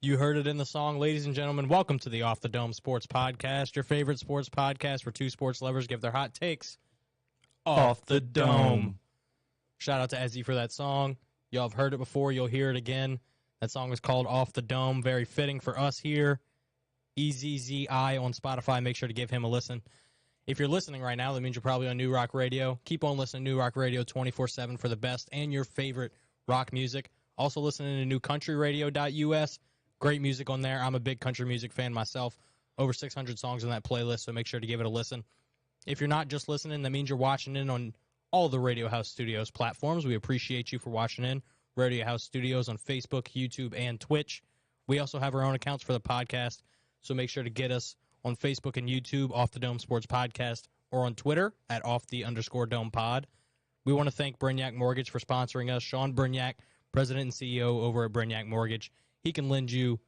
You heard it in the song. Ladies and gentlemen, welcome to the Off the Dome Sports Podcast, your favorite sports podcast where two sports lovers give their hot takes off the dome. Shout out to Ezzy for that song. Y'all have heard it before. You'll hear it again. That song is called Off the Dome. Very fitting for us here. EZZI on Spotify. Make sure to give him a listen. If you're listening right now, that means you're probably on New Rock Radio. Keep on listening to New Rock Radio 24/7 for the best and your favorite rock music. Also listening to newcountryradio.us. Great music on there. I'm a big country music fan myself. Over 600 songs on that playlist, so make sure to give it a listen. If you're not just listening, that means you're watching in on all the Radio House Studios platforms. We appreciate you for watching in. Radio House Studios on Facebook, YouTube, and Twitch. We also have our own accounts for the podcast, so make sure to get us on Facebook and YouTube, Off the Dome Sports Podcast, or on Twitter at @off_the_dome pod. We want to thank Brignac Mortgage for sponsoring us. Sean Brignac, President and CEO over at Brignac Mortgage. He can lend you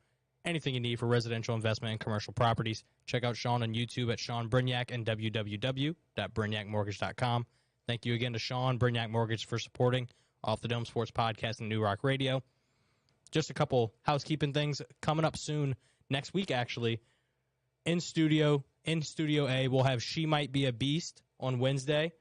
anything you need for residential investment and commercial properties. Check out Sean on YouTube at Sean Brignac and www.brignacmortgage.com. Thank you again to Sean Brignac Mortgage for supporting Off the Dome Sports Podcast and New Rock Radio. Just a couple housekeeping things coming up soon. Next week, actually, in Studio A, we'll have She Might Be a Beast on Wednesday.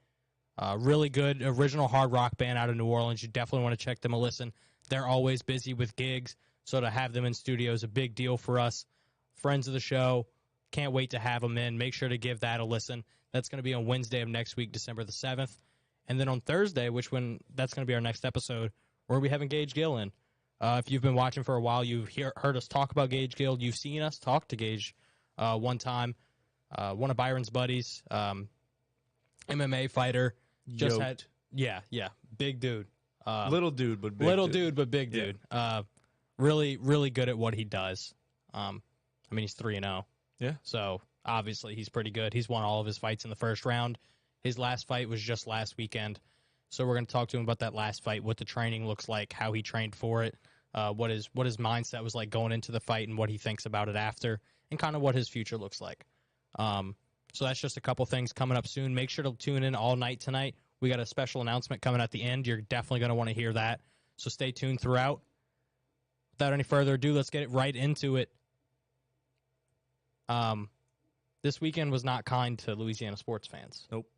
Really good original hard rock band out of New Orleans. You definitely want to check them a listen. They're always busy with gigs, so to have them in studio is a big deal for us. Friends of the show, can't wait to have them in. Make sure to give that a listen. That's going to be on Wednesday of next week, December the 7th. And then on Thursday, that's going to be our next episode, where we have Gage Gill in. If you've been watching for a while, you've heard us talk about Gage Gill. You've seen us talk to Gage one time. One of Byron's buddies, MMA fighter. Just Yoked. Yeah, big dude. Little dude, but big big dude. Really, really good at what he does. He's 3-0. Yeah. So obviously he's pretty good. He's won all of his fights in the first round. His last fight was just last weekend. So we're going to talk to him about that last fight, what the training looks like, how he trained for it, what his mindset was like going into the fight, and what he thinks about it after, and kind of what his future looks like. So that's just a couple things coming up soon. Make sure to tune in all night tonight. We got a special announcement coming at the end. You're definitely going to want to hear that. So stay tuned throughout. Without any further ado, let's get it right into it. This weekend was not kind to Louisiana sports fans. Nope.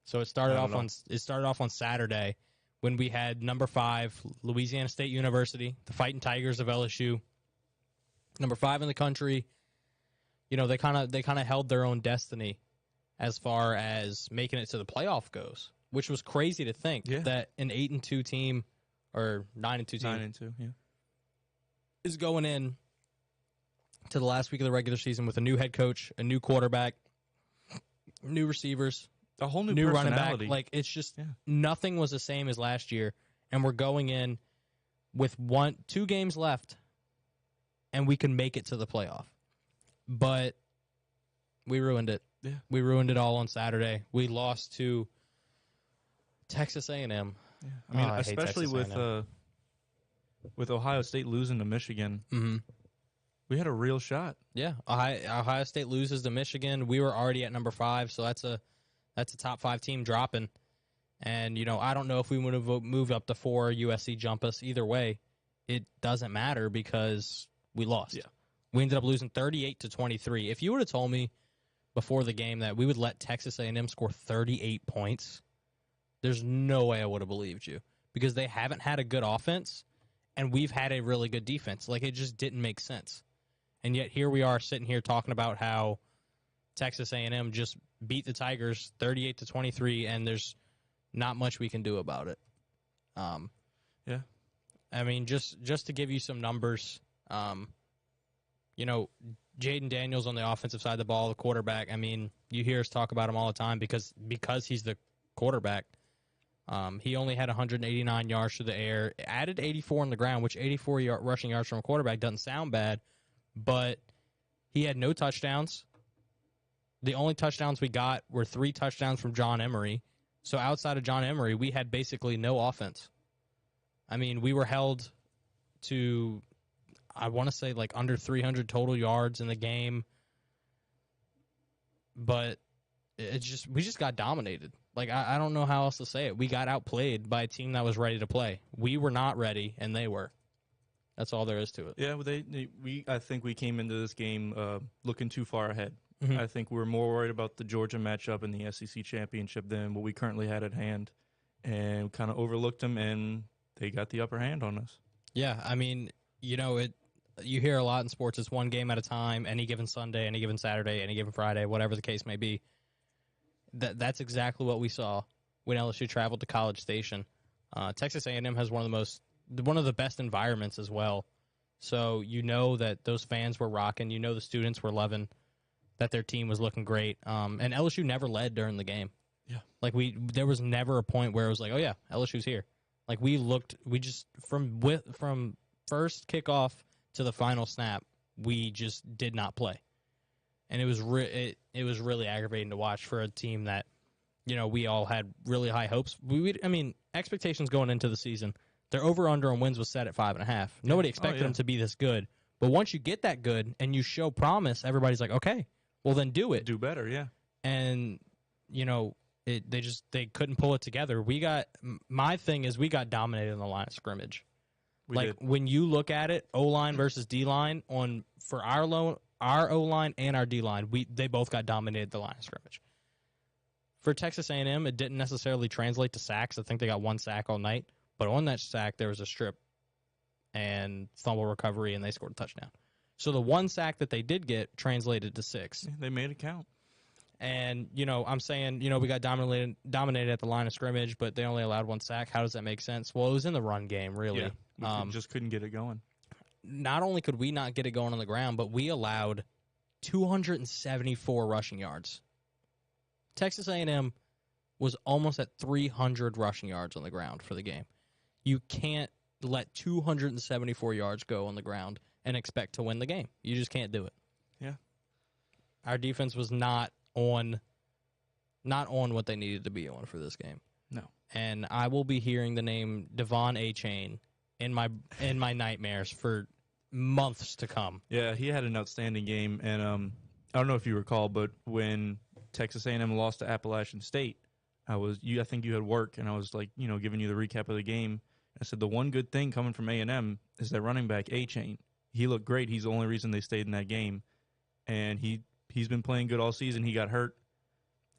So it started off on Saturday when we had number 5 Louisiana State University, the Fighting Tigers of LSU, number 5 in the country. You know, they kind of held their own destiny as far as making it to the playoff goes, which was crazy to think that an 8-2 team or 9-2 team 9-2, yeah, is going in to the last week of the regular season with a new head coach, a new quarterback, new receivers, a whole new running back. Like, it's just nothing was the same as last year, and we're going in with 2 games left, and we can make it to the playoff. But we ruined it. Yeah. We ruined it all on Saturday. We lost to Texas A&M. Yeah. I mean, especially with Ohio State losing to Michigan, we had a real shot. Yeah, Ohio State loses to Michigan. We were already at number 5, so that's a top 5 team dropping. And, you know, I don't know if we would have moved up to 4, USC jump us. Either way, it doesn't matter because we lost. Yeah. We ended up losing 38-23. If you would have told me before the game that we would let Texas A&M score 38 points, there's no way I would have believed you, because they haven't had a good offense and we've had a really good defense. Like, it just didn't make sense. And yet here we are sitting here talking about how Texas A&M just beat the Tigers 38-23, and there's not much we can do about it. Yeah. I mean, just to give you some numbers, you know, Jaden Daniels on the offensive side of the ball, the quarterback. I mean, you hear us talk about him all the time because he's the quarterback. He only had 189 yards through the air, added 84 on the ground, which 84 rushing yards from a quarterback doesn't sound bad, but he had no touchdowns. The only touchdowns we got were 3 touchdowns from John Emery. So outside of John Emery, we had basically no offense. I mean, we were held to, I want to say, like under 300 total yards in the game. But we just got dominated. Like, I don't know how else to say it. We got outplayed by a team that was ready to play. We were not ready, and they were. That's all there is to it. Yeah, I think we came into this game looking too far ahead. Mhm. I think we were more worried about the Georgia matchup in the SEC championship than what we currently had at hand, and kind of overlooked them, and they got the upper hand on us. Yeah, I mean, you hear a lot in sports. It's one game at a time, any given Sunday, any given Saturday, any given Friday, whatever the case may be. That's exactly what we saw when LSU traveled to College Station. Texas A&M has one of the best environments as well. So you know that those fans were rocking. You know the students were loving that their team was looking great. And LSU never led during the game. Yeah, like there was never a point where it was like, oh yeah, LSU's here. Like from first kickoff to the final snap, we just did not play, and it was really aggravating to watch for a team that, we all had really high hopes. Expectations going into the season, their over/under on wins was set at 5.5. Nobody expected them to be this good, but once you get that good and you show promise, everybody's like, okay, well then do it, do better, yeah. And they couldn't pull it together. My thing is we got dominated in the line of scrimmage. When you look at it, O-line versus D-line for our O-line and our D-line, they both got dominated at the line of scrimmage. For Texas A&M, it didn't necessarily translate to sacks. I think they got one sack all night, but on that sack there was a strip and fumble recovery, and they scored a touchdown. So the one sack that they did get translated to 6. They made it count. And, I'm saying, we got dominated at the line of scrimmage, but they only allowed one sack. How does that make sense? Well, it was in the run game, really. Yeah, we just couldn't get it going. Not only could we not get it going on the ground, but we allowed 274 rushing yards. Texas A&M was almost at 300 rushing yards on the ground for the game. You can't let 274 yards go on the ground and expect to win the game. You just can't do it. Yeah. Our defense was not on what they needed to be on for this game. No. And I will be hearing the name Devon Achane in my nightmares for months to come. Yeah, he had an outstanding game, and I don't know if you recall, but when Texas A&M lost to Appalachian State, I think you had work, and I was giving you the recap of the game. I said the one good thing coming from A&M is that running back Achane. He looked great. He's the only reason they stayed in that game, and he's been playing good all season. He got hurt,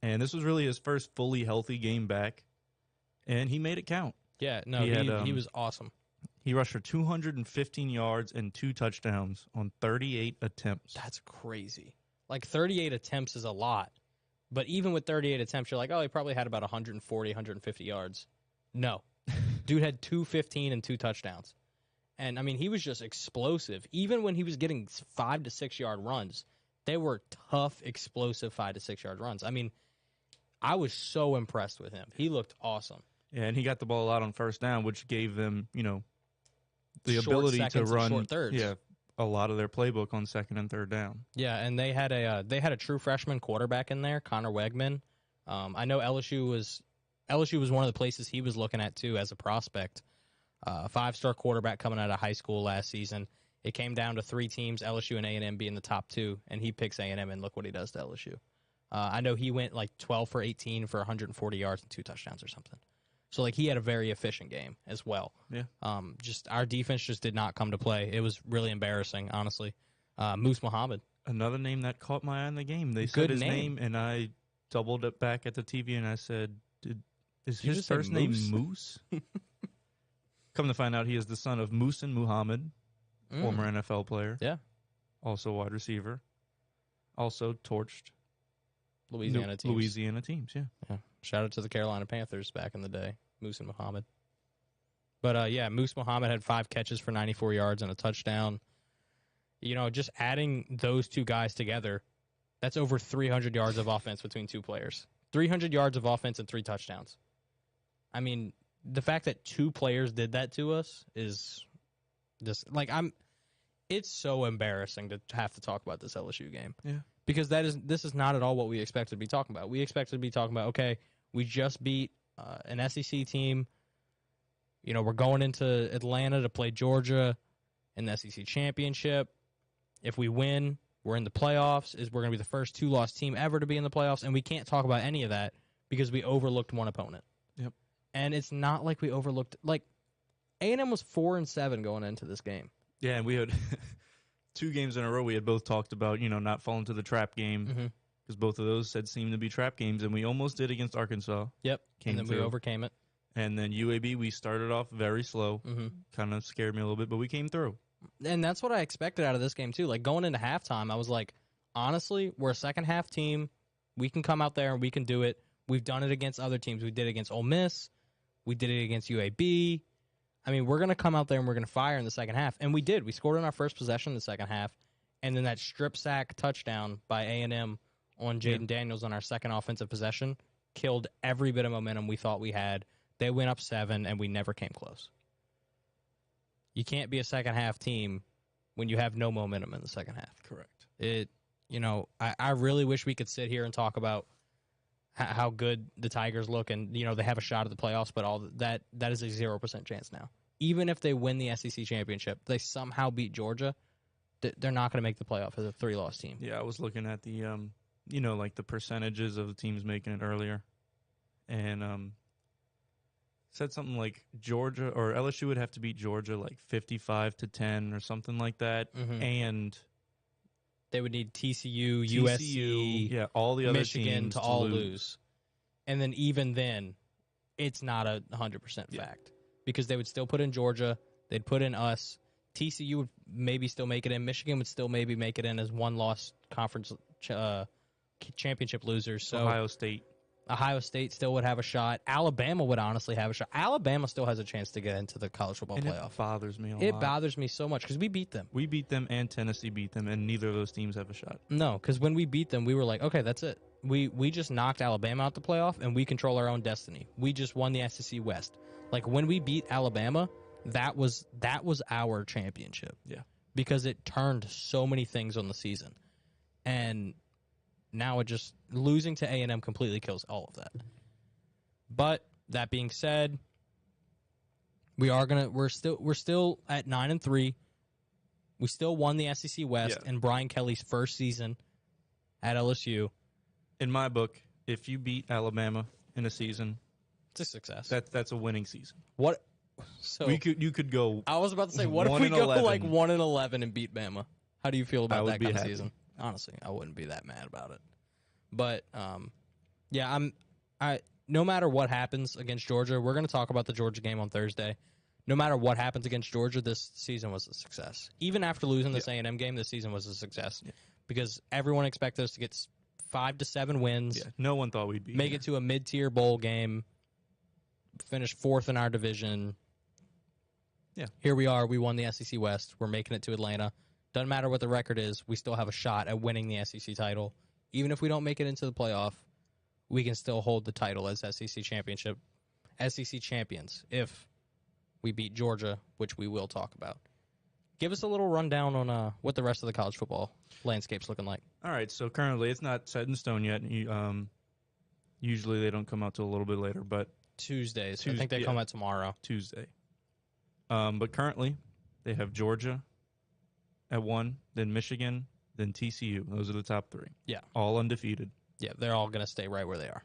and this was really his first fully healthy game back, and he made it count. Yeah, no, he was awesome. He rushed for 215 yards and 2 touchdowns on 38 attempts. That's crazy. 38 attempts is a lot, but even with 38 attempts, you're like, oh, he probably had about 140, 150 yards. No. Dude had 215 and 2 touchdowns. And, he was just explosive. Even when he was getting 5 to 6 yard runs, they were tough, explosive 5 to 6 yard runs. I was so impressed with him. He looked awesome. Yeah, and he got the ball out on first down, which gave them, the ability to run short thirds. Yeah, a lot of their playbook on second and third down. Yeah, and they had a true freshman quarterback in there, Connor Wegman. I know LSU was one of the places he was looking at too as a prospect. 5-star quarterback coming out of high school last season. It came down to 3 teams, LSU and A&M being the top 2, and he picks A&M, and look what he does to LSU. I know he went 12 for 18 for 140 yards and 2 touchdowns or something. So he had a very efficient game as well. Yeah. Just our defense just did not come to play. It was really embarrassing, honestly. Moose Muhammad. Another name that caught my eye in the game. They said his name, and I doubled it back at the TV, and I said, is his first name Moose? Come to find out, he is the son of Muhsin Muhammad, former NFL player. Yeah. Also wide receiver. Also torched Louisiana teams, yeah. Shout out to the Carolina Panthers back in the day, Moose and Muhammad. But, Moose Muhammad had 5 catches for 94 yards and a touchdown. Just adding those 2 guys together, that's over 300 yards of offense between 2 players. 300 yards of offense and 3 touchdowns. The fact that 2 players did that to us is just, it's so embarrassing to have to talk about this LSU game. Yeah. Because this is not at all what we expected to be talking about. We expected to be talking about, okay, we just beat an SEC team. We're going into Atlanta to play Georgia in the SEC championship. If we win, we're in the playoffs. We're going to be the first 2-loss team ever to be in the playoffs, and we can't talk about any of that because we overlooked one opponent. Yep. And it's not like we overlooked A&M was 4-7 going into this game. Yeah, and we had 2 games in a row. We had both talked about, not falling to the trap game because both of those said seemed to be trap games, and we almost did against Arkansas. Yep, Came and then through. we overcame it. And then UAB, we started off very slow. Kind of scared me a little bit, but we came through. And that's what I expected out of this game, too. Like, going into halftime, I was like, honestly, we're a second-half team. We can come out there and we can do it. We've done it against other teams. We did it against Ole Miss. We did it against UAB. I mean, we're going to come out there and we're going to fire in the second half. And we did. We scored on our first possession in the second half. And then that strip sack touchdown by A&M on Jaden Daniels on our second offensive possession killed every bit of momentum we thought we had. They went up 7, and we never came close. You can't be a second-half team when you have no momentum in the second half. Correct. I really wish we could sit here and talk about how good the Tigers look, and they have a shot at the playoffs, but all that is a 0% chance now. Even if they win the SEC championship, they somehow beat Georgia, they're not going to make the playoff as a 3-loss team. Yeah, I was looking at the like the percentages of the teams making it earlier, and said something like Georgia or LSU would have to beat Georgia like 55-10 or something like that, and they would need TCU, USC, all the other Michigan teams to all lose. And then even then, it's not 100% fact because they would still put in Georgia, they'd put in us. TCU would maybe still make it in. Michigan would still maybe make it in as one-loss conference championship losers. So Ohio State still would have a shot. Alabama would honestly have a shot. Alabama still has a chance to get into the college football playoff. It bothers me a lot. It bothers me so much because we beat them. We beat them and Tennessee beat them, and neither of those teams have a shot. No, because when we beat them, we were like, okay, that's it. We just knocked Alabama out the playoff, and we control our own destiny. We just won the SEC West. Like, when we beat Alabama, that was our championship. Yeah. Because it turned so many things on the season. And now it just losing to A&M completely kills all of that. But that being said, we're still at 9-3. We still won the SEC West in Brian Kelly's first season at LSU. In my book, if you beat Alabama in a season, it's a success. That's a winning season. What? So you could go. I was about to say, what if we go like 1-11 and beat Bama? How do you feel about that kind of season? Honestly, I wouldn't be that mad about it. But no matter what happens against Georgia, we're going to talk about the Georgia game on Thursday. No matter what happens against Georgia, this season was a success. Even after losing this A&M game, this season was a success because everyone expected us to get 5 to 7 wins. Yeah, no one thought we'd make it to a mid-tier bowl game, finish 4th in our division. Yeah, here we are. We won the SEC West. We're making it to Atlanta. Doesn't matter what the record is. We still have a shot at winning the SEC title. Even if we don't make it into the playoff, we can still hold the title as SEC champions if we beat Georgia, which we will talk about. Give us a little rundown on what the rest of the college football landscape's looking like. All right, so currently it's not set in stone yet. Usually they don't come out till a little bit later, but Tuesdays. I think they come out tomorrow. Tuesday. But currently they have Georgia at 1, then Michigan, then TCU. Those are the top 3. Yeah. All undefeated. Yeah, they're all going to stay right where they are.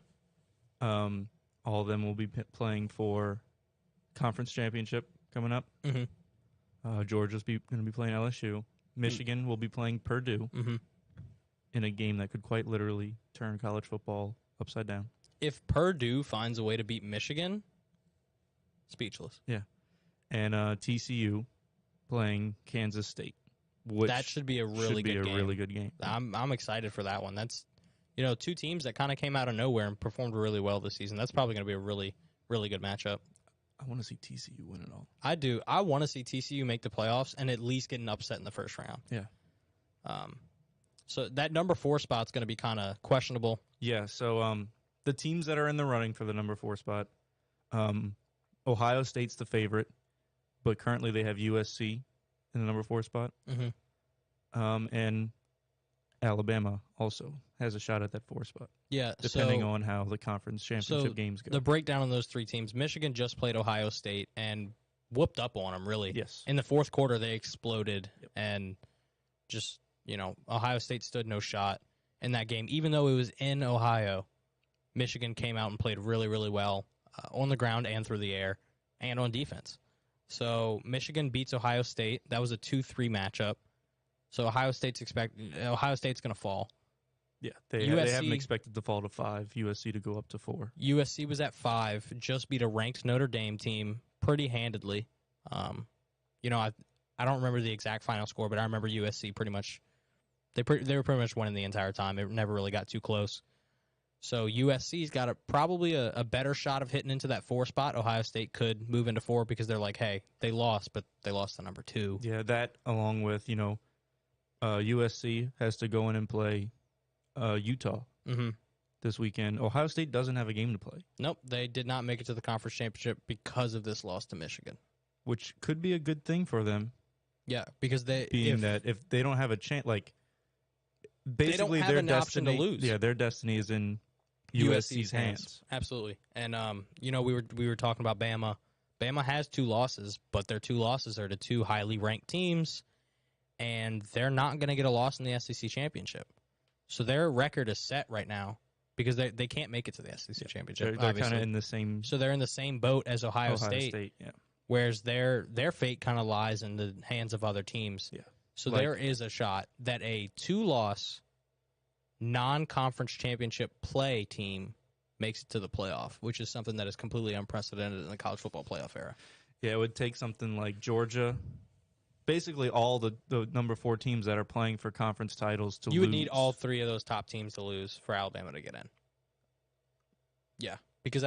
All of them will be playing for conference championship coming up. Mm-hmm. Georgia's going to be playing LSU. Michigan will be playing Purdue in a game that could quite literally turn college football upside down. If Purdue finds a way to beat Michigan, speechless. Yeah. And TCU playing Kansas State. Which that should be a really good game. I'm excited for that one. That's 2 teams that kind of came out of nowhere and performed really well this season. That's probably going to be a really, really good matchup. I want to see TCU win it all. I do. I want to see TCU make the playoffs and at least get an upset in the first round. Yeah. So that number 4 spot's going to be kind of questionable. Yeah. So the teams that are in the running for the number 4 spot, Ohio State's the favorite, but currently they have USC in the number 4 spot. Mm-hmm. And Alabama also has a shot at that 4 spot. Yeah, depending on how the conference championship games go. The breakdown on those 3 teams: Michigan just played Ohio State and whooped up on them. Really, yes. In the fourth quarter, they exploded, and just Ohio State stood no shot in that game. Even though it was in Ohio, Michigan came out and played really, really well on the ground and through the air and on defense. So Michigan beats Ohio State. That was a 2-3 matchup. So Ohio State's going to fall. Yeah, they have them expected to fall to 5, USC to go up to 4. USC was at 5, just beat a ranked Notre Dame team pretty handedly. You know, I don't remember the exact final score, but I remember USC pretty much. They were pretty much winning the entire time. It never really got too close. So USC's got probably a better shot of hitting into that 4 spot. Ohio State could move into 4 because they're like, hey, they lost, but they lost to number 2. Yeah, that along with, USC has to go in and play Utah this weekend. Ohio State doesn't have a game to play. Nope, they did not make it to the conference championship because of this loss to Michigan. Which could be a good thing for them. Yeah, because if they don't have a chance, like basically they don't have their an destiny, option to lose. Yeah, their destiny is in USC's hands. Absolutely. And we were talking about Bama. Bama has 2 losses, but their 2 losses are to 2 highly ranked teams, and they're not going to get a loss in the SEC championship. So their record is set right now because they can't make it to the SEC championship. They're kind of in the same. So they're in the same boat as Ohio State. Yeah. Whereas their fate kind of lies in the hands of other teams. Yeah. So there is a shot that a 2-loss non-conference championship play team makes it to the playoff, which is something that is completely unprecedented in the college football playoff era. Yeah, it would take something like Georgia, basically all the number 4 teams that are playing for conference titles to lose. You would need all 3 of those top teams to lose for Alabama to get in. Yeah, because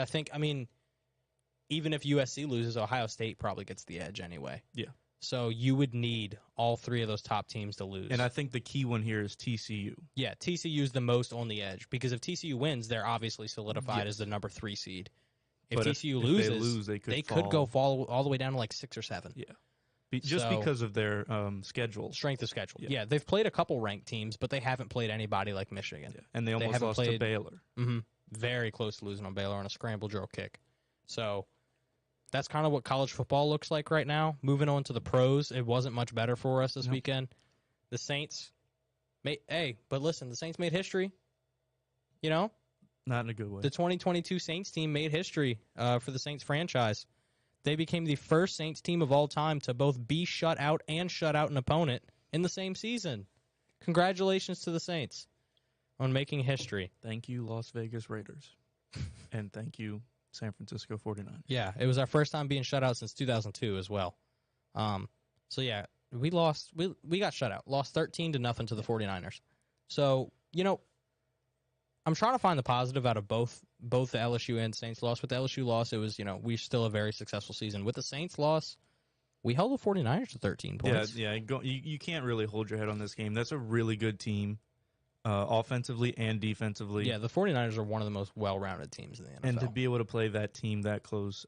even if USC loses, Ohio State probably gets the edge anyway. Yeah. So you would need all 3 of those top teams to lose. And I think the key one here is TCU. Yeah, TCU's the most on the edge because if TCU wins, they're obviously solidified as the number 3 seed. If TCU loses, they could go fall all the way down to like 6 or 7. Yeah. Because of their schedule. Strength of schedule. Yeah, they've played a couple ranked teams, but they haven't played anybody like Michigan. Yeah. And they almost lost to Baylor. Very close to losing on Baylor on a scramble drill kick. So that's kind of what college football looks like right now. Moving on to the pros, it wasn't much better for us this weekend. The Saints, but listen, the Saints made history. Not in a good way. The 2022 Saints team made history for the Saints franchise. They became the first Saints team of all time to both be shut out and shut out an opponent in the same season. Congratulations to the Saints on making history. Thank you, Las Vegas Raiders. And thank you, San Francisco 49ers. Yeah, it was our first time being shut out since 2002 as well. So yeah, we lost. We got shut out. Lost 13-0 to the 49ers. So, I'm trying to find the positive out of both the LSU and Saints loss. With the LSU loss, it was, we're still a very successful season. With the Saints loss, we held the 49ers to 13 points. Yeah, you can't really hold your head on this game. That's a really good team, offensively and defensively. Yeah, the 49ers are one of the most well-rounded teams in the NFL. And to be able to play that team that close,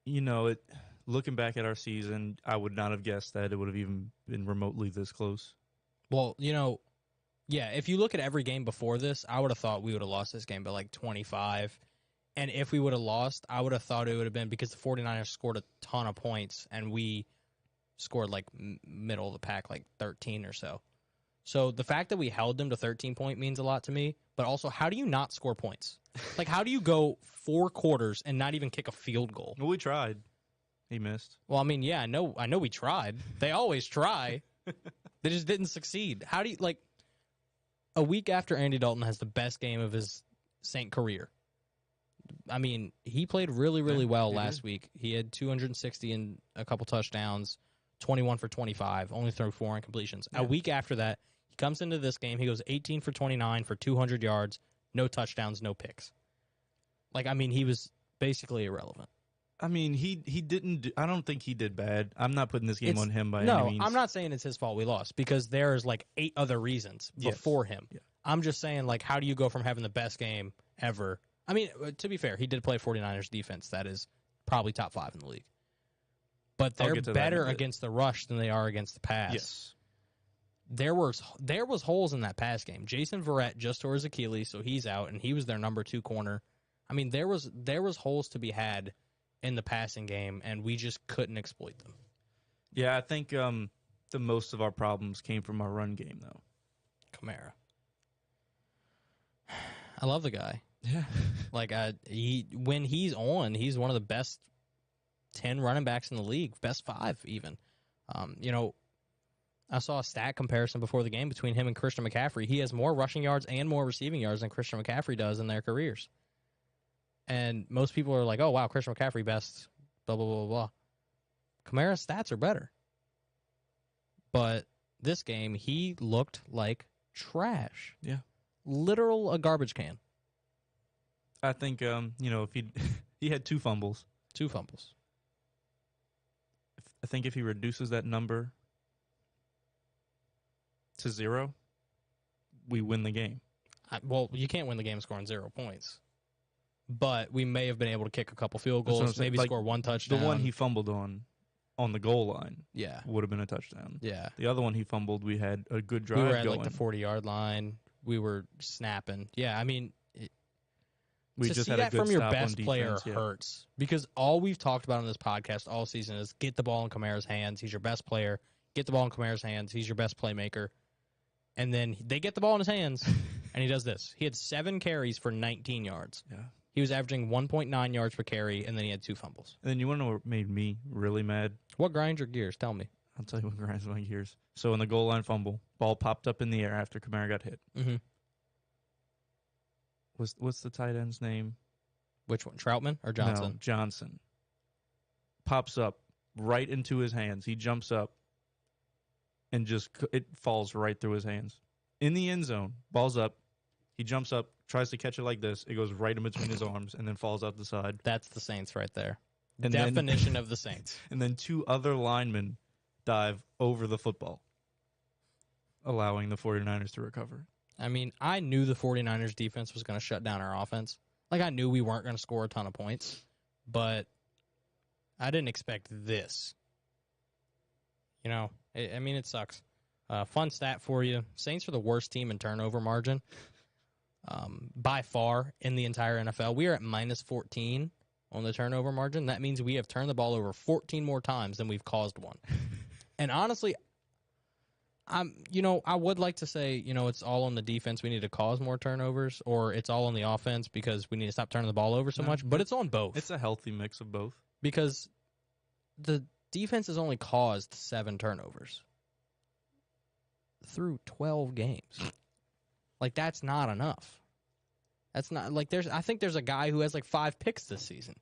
looking back at our season, I would not have guessed that it would have even been remotely this close. Well, yeah, if you look at every game before this, I would have thought we would have lost this game by like 25. And if we would have lost, I would have thought it would have been because the 49ers scored a ton of points and we scored like middle of the pack, like 13 or so. So the fact that we held them to 13 point means a lot to me. But also, how do you not score points? Like, how do you go 4 quarters and not even kick a field goal? Well, we tried. He missed. Well, I mean, yeah, I know we tried. They always try. They just didn't succeed. How do you, like, a week after Andy Dalton has the best game of his Saint career. I mean, he played really, really well last week. He had 260 and a couple touchdowns, 21 for 25, only threw 4 incompletions. Yeah. A week after that, he comes into this game, he goes 18 for 29 for 200 yards, no touchdowns, no picks. Like, I mean, he was basically irrelevant. I mean, he didn't. I don't think he did bad. I'm not putting this game on him by any means. No, I'm not saying it's his fault we lost because there's like 8 other reasons before him. Yeah. I'm just saying, like, how do you go from having the best game ever? I mean, to be fair, he did play 49ers defense. That is probably top 5 in the league. But they're better against the rush than they are against the pass. Yes. There was holes in that pass game. Jason Verrett just tore his Achilles, so he's out, and he was their number 2 corner. I mean, there was holes to be had in the passing game, and we just couldn't exploit them. Yeah, I think the most of our problems came from our run game, though. Kamara. I love the guy. Yeah. Like, when he's on, he's one of the best 10 running backs in the league, best 5 even. I saw a stat comparison before the game between him and Christian McCaffrey. He has more rushing yards and more receiving yards than Christian McCaffrey does in their careers. And most people are like, oh, wow, Christian McCaffrey best, blah, blah, blah, blah. Kamara's stats are better. But this game, he looked like trash. Yeah. Literal a garbage can. I think, if he had 2 fumbles. 2 fumbles. I think if he reduces that number to 0, we win the game. Well, you can't win the game scoring 0 points. But we may have been able to kick a couple field goals, maybe score 1 touchdown. The one he fumbled on the goal line would have been a touchdown. Yeah. The other one he fumbled, we had a good drive going. We were at going. like the 40-yard line. We were snapping. Yeah, I mean, we to just see had a that good from your stop best on player defense, hurts. Because all we've talked about on this podcast all season is get the ball in Kamara's hands. He's your best player. Get the ball in Kamara's hands. He's your best playmaker. And then they get the ball in his hands, and he does this. He had 7 carries for 19 yards. Yeah. He was averaging 1.9 yards per carry, and then he had 2 fumbles. And then you want to know what made me really mad? What grinds your gears? Tell me. I'll tell you what grinds my gears. So in the goal line fumble, ball popped up in the air after Kamara got hit. Mm-hmm. What's the tight end's name? Which one, Troutman or Johnson? No, Johnson. Pops up right into his hands. He jumps up, and it falls right through his hands. In the end zone, ball's up. He jumps up, tries to catch it like this. It goes right in between his arms and then falls out the side. That's the Saints right there. And Definition of the Saints. And then 2 other linemen dive over the football, allowing the 49ers to recover. I mean, I knew the 49ers defense was going to shut down our offense. Like, I knew we weren't going to score a ton of points, but I didn't expect this. I mean, it sucks. Fun stat for you. Saints are the worst team in turnover margin. By far in the entire NFL. We are at minus 14 on the turnover margin. That means we have turned the ball over 14 more times than we've caused one. And honestly, I would like to say, it's all on the defense. We need to cause more turnovers, or it's all on the offense because we need to stop turning the ball over so much. But it's on both. It's a healthy mix of both. Because the defense has only caused 7 turnovers through 12 games. Like, that's not enough. That's not like I think there's a guy who has like 5 picks this season.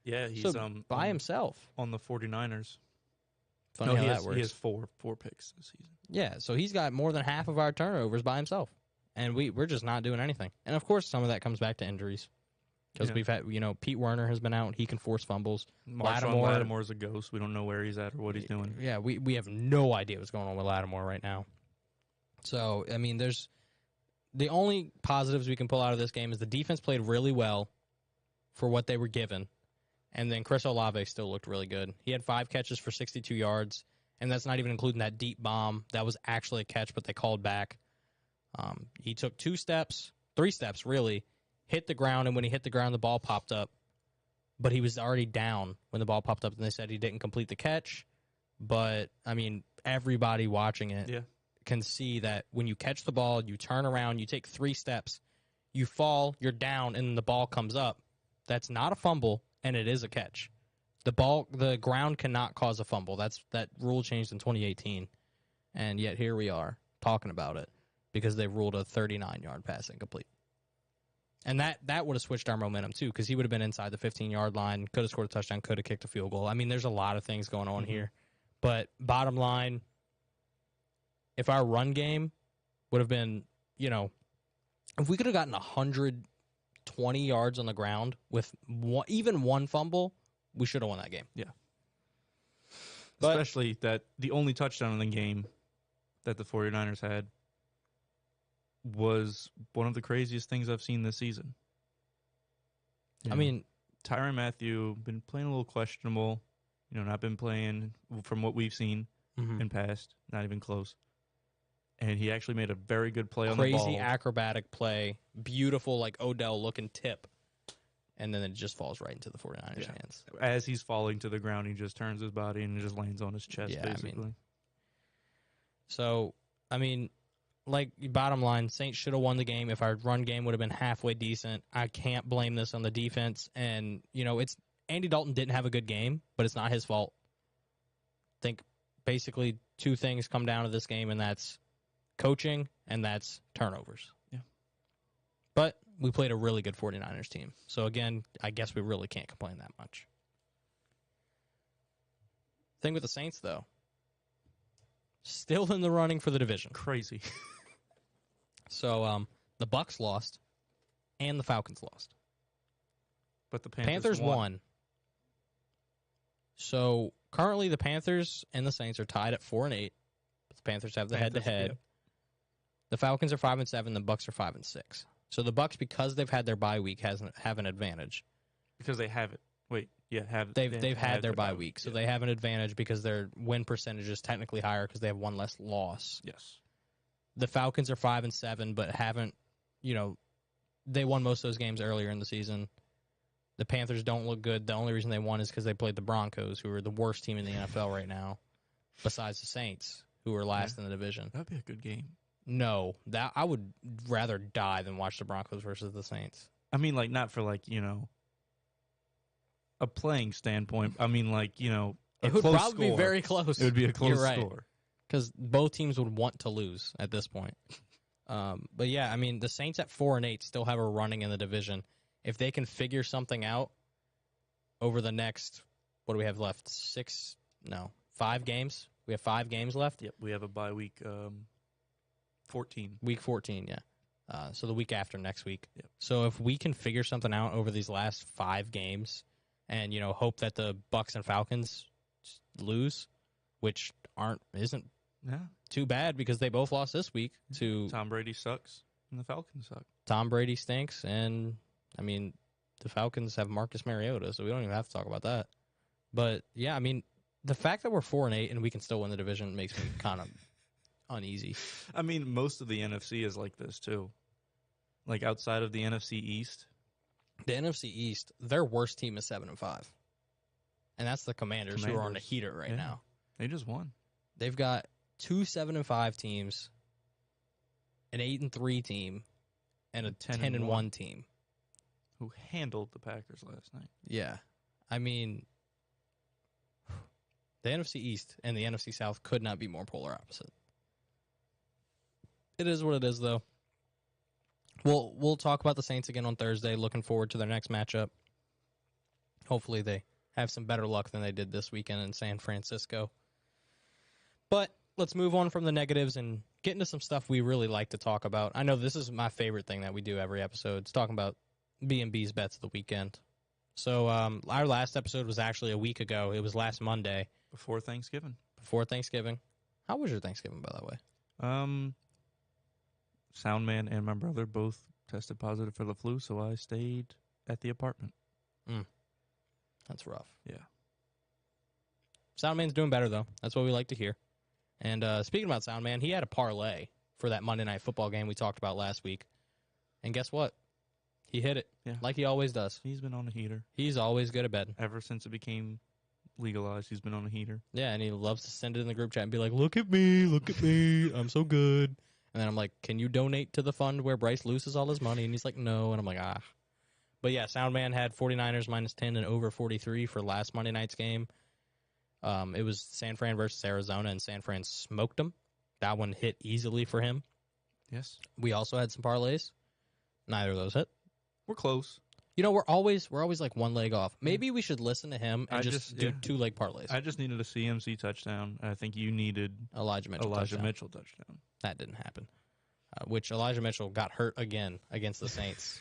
Yeah, he's by himself on the 49ers. Funny how that works. He has four picks this season. Yeah, so he's got more than half of our turnovers by himself, and we're just not doing anything. And of course, some of that comes back to injuries because we've had Pete Werner has been out. He can force fumbles. Lattimore's a ghost. We don't know where he's at or what he's doing. Yeah, we have no idea what's going on with Lattimore right now. So I mean, there's the only positives we can pull out of this game is the defense played really well for what they were given. And then Chris Olave still looked really good. He had 5 catches for 62 yards, and that's not even including that deep bomb. That was actually a catch, but they called back. He took 3 steps, really, hit the ground, and when he hit the ground, the ball popped up. But he was already down when the ball popped up, and they said he didn't complete the catch. But, I mean, everybody watching it can see that when you catch the ball, you turn around, you take 3 steps, you fall, you're down, and the ball comes up. That's not a fumble. And it is a catch. The ground cannot cause a fumble. That rule changed in 2018, and yet here we are talking about it because they ruled a 39-yard pass incomplete. And that would have switched our momentum too, because he would have been inside the 15-yard line, could have scored a touchdown, could have kicked a field goal. I mean, there's a lot of things going on here, but bottom line, if our run game would have been, if we could have gotten 120 yards on the ground with even one fumble, we should have won that game. Yeah. But, especially that the only touchdown in the game that the 49ers had was one of the craziest things I've seen this season. I mean, Tyrann Mathieu been playing a little questionable, not been playing from what we've seen in past, not even close. And he actually made a very good play on the ball. Crazy acrobatic play. Beautiful, like Odell-looking tip. And then it just falls right into the 49ers' hands. As he's falling to the ground, he just turns his body and just lands on his chest, basically. Bottom line, Saints should have won the game if our run game would have been halfway decent. I can't blame this on the defense. And, Andy Dalton didn't have a good game, but it's not his fault. I think basically two things come down to this game, and that's coaching and that's turnovers. Yeah. But we played a really good 49ers team. So, again, I guess we really can't complain that much. Thing with the Saints, though, still in the running for the division. Crazy. So, the Bucs lost and the Falcons lost. But the Panthers won. So, currently the Panthers and the Saints are tied at 4-8. The Panthers have the head-to-head. Yep. The Falcons are 5-7. The Bucs are 5-6. So the Bucs, because they've had their bye week, have an advantage. Because they have it. Wait, yeah, they've had their bye week, so they have an advantage because their win percentage is technically higher because they have one less loss. Yes. The Falcons are 5-7, but haven't, they won most of those games earlier in the season. The Panthers don't look good. The only reason they won is because they played the Broncos, who are the worst team in the NFL right now, besides the Saints, who are last in the division. That'd be a good game. No, that I would rather die than watch the Broncos versus the Saints. I mean, like, not for, like, a playing standpoint. I mean, like, a It would close probably score. be very close. It would be a close You're right. score. Because both teams would want to lose at this point. But yeah, I mean, the Saints at 4-8 still have a running in the division. If they can figure something out over the next, what do we have left? 5 games? We have 5 games left? Yep, we have a bye week 14. Week 14, yeah. So the week after next week. Yep. So if we can figure something out over these last 5 games and, hope that the Bucs and Falcons lose, which isn't Yeah. too bad because they both lost this week to Tom Brady sucks and the Falcons suck. Tom Brady stinks, and I mean the Falcons have Marcus Mariota, so we don't even have to talk about that. But yeah, I mean the fact that we're 4-8 and we can still win the division makes me kind of uneasy. I mean, most of the NFC is like this too. Like outside of the NFC East, The NFC East, their worst team is 7-5, and that's the Commanders who are on a heater right now. They just won. They've got 2 7-5 teams, an 8-3 team, and a 10-1 team. Who handled the Packers last night. Yeah. I mean, the NFC East and the NFC South could not be more polar opposite. It is what it is, though. We'll talk about the Saints again on Thursday. Looking forward to their next matchup. Hopefully they have some better luck than they did this weekend in San Francisco. But let's move on from the negatives and get into some stuff we really like to talk about. I know this is my favorite thing that we do every episode. It's talking about B&B's bets of the weekend. So our last episode was actually a week ago. It was last Monday. Before Thanksgiving. Before Thanksgiving. How was your Thanksgiving, by the way? Soundman and my brother both tested positive for the flu, so I stayed at the apartment. That's rough. Yeah. Soundman's doing better, though. That's what we like to hear. And speaking about Soundman, he had a parlay for that Monday Night Football game we talked about last week. And guess what? He hit it, like he always does. He's been on a heater. He's always good at betting. Ever since it became legalized, he's been on a heater. Yeah, and he loves to send it in the group chat and be like, look at me, I'm so good. And then I'm like, can you donate to the fund where Bryce loses all his money? And he's like, no. And I'm like, ah. But yeah, Soundman had 49ers minus 10 and over 43 for last Monday night's game. It was San Fran versus Arizona, and San Fran smoked them. That one hit easily for him. Yes. We also had some parlays. Neither of those hit. We're close. We're always like one leg off. Maybe we should listen to him and just do 2-leg parlays. I just needed a CMC touchdown. I think you needed Elijah Mitchell touchdown. That didn't happen. Which Elijah Mitchell got hurt again against the Saints.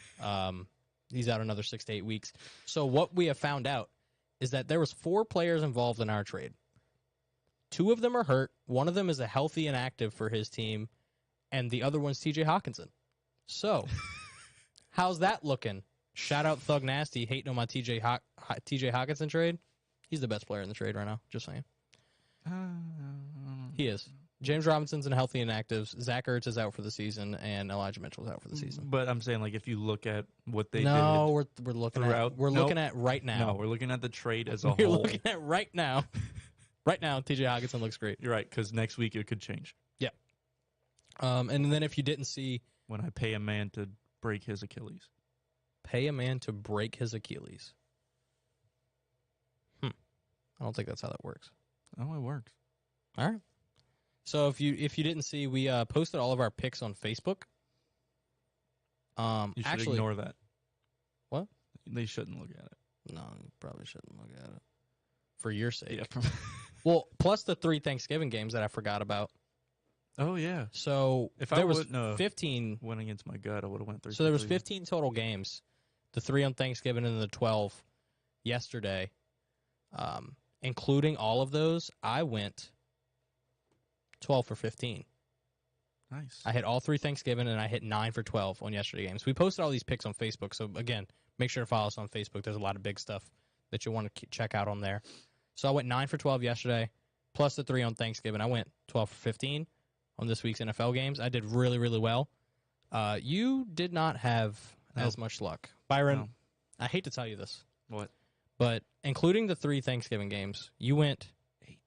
He's out another 6 to 8 weeks. So what we have found out is that there was 4 players involved in our trade. 2 of them are hurt. One of them is a healthy and active for his team, and the other one's TJ Hawkinson. So, how's that looking? Shout out Thug Nasty hating on my TJ Hawkinson trade. He's the best player in the trade right now. Just saying. He is. James Robinson's in healthy and actives. Zach Ertz is out for the season, and Elijah Mitchell's out for the season. But I'm saying, like, if you look at what they did. No, we're looking at right now. No, we're looking at the trade as a We're whole. looking at right now. Right now, TJ Hawkinson looks great. You're right, because next week it could change. Yeah. And then if you didn't see... When I pay a man to break his Achilles. Pay a man to break his Achilles. I don't think that's how that works. Oh, it works. All right. So if you didn't see, we posted all of our picks on Facebook. You should Actually, ignore that. What? They shouldn't look at it. No, you probably shouldn't look at it. For your sake. Yeah. Well, plus the 3 Thanksgiving games that I forgot about. Oh, yeah. So If there I was wouldn't 15. went against my gut, I would have went 3. So there was 15 total games. The 3 on Thanksgiving and the 12 yesterday. Including all of those, I went 12 for 15. Nice. I hit all 3 Thanksgiving, and I hit 9 for 12 on yesterday games. We posted all these picks on Facebook, so again, make sure to follow us on Facebook. There's a lot of big stuff that you'll want to check out on there. So I went 9 for 12 yesterday, plus the 3 on Thanksgiving. I went 12 for 15 on this week's NFL games. I did really, really well. You did not have as much luck. Byron, No. I hate to tell you this, What? but including the 3 Thanksgiving games, you went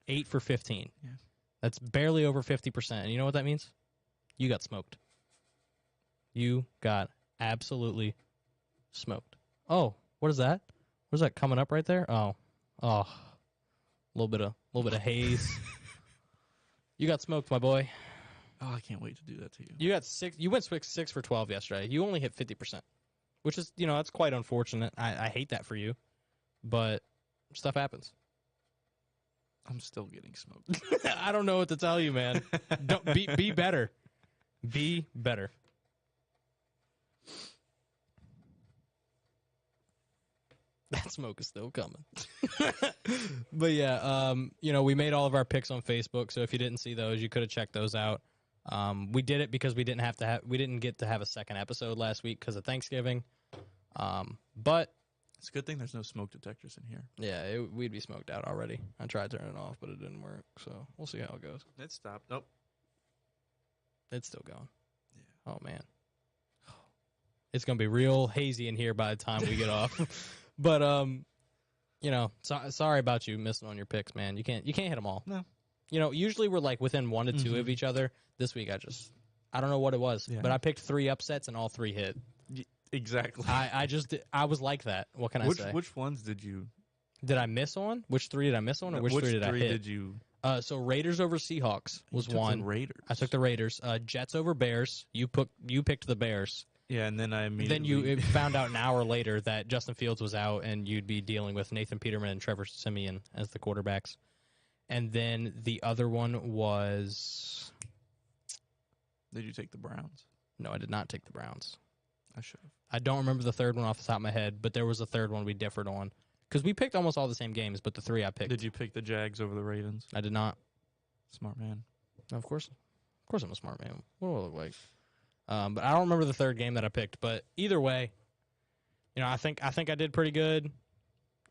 8 for 15. Yeah. That's barely over 50%. And you know what that means? You got smoked. You got absolutely smoked. Oh, what is that? What is that coming up right there? Oh, a little bit of haze. You got smoked, my boy. Oh, I can't wait to do that to you. You got 6. You went 6 for 12 yesterday. You only hit 50%, which is that's quite unfortunate. I hate that for you, but stuff happens. I'm still getting smoked. I don't know what to tell you, man. Don't be better. Be better. That smoke is still coming. But yeah, we made all of our picks on Facebook, so if you didn't see those, you could have checked those out. We did it because we didn't get to have a second episode last week because of Thanksgiving. But It's a good thing there's no smoke detectors in here. yeah, we'd be smoked out already. I tried turning it off, but it didn't work. So we'll see how it goes. It stopped. Nope. It's still going. Yeah. Oh man, it's gonna be real hazy in here by the time we get off. But sorry about you missing on your picks, man. You can't hit them all. No. Usually we're like within 1 to 2 of each other. This week I don't know what it was, but I picked 3 upsets and all 3 hit. Exactly. I was like that. What can I say? Which ones did you? Did I miss on? Which 3 did I miss on, or which 3 did I hit? Did you? So Raiders over Seahawks was You took one. the Raiders. I took the Raiders. Jets over Bears. You picked the Bears. Yeah, and then I immediately. Then you found out an hour later that Justin Fields was out, and you'd be dealing with Nathan Peterman and Trevor Siemian as the quarterbacks. And then the other one was. Did you take the Browns? No, I did not take the Browns. I should have. I don't remember the third one off the top of my head, but there was a third one we differed on. Because we picked almost all the same games, but the 3 I picked. Did you pick the Jags over the Ravens? I did not. Smart man. Of course I'm a smart man. What do I look like? But I don't remember the third game that I picked. But either way, I think I did pretty good.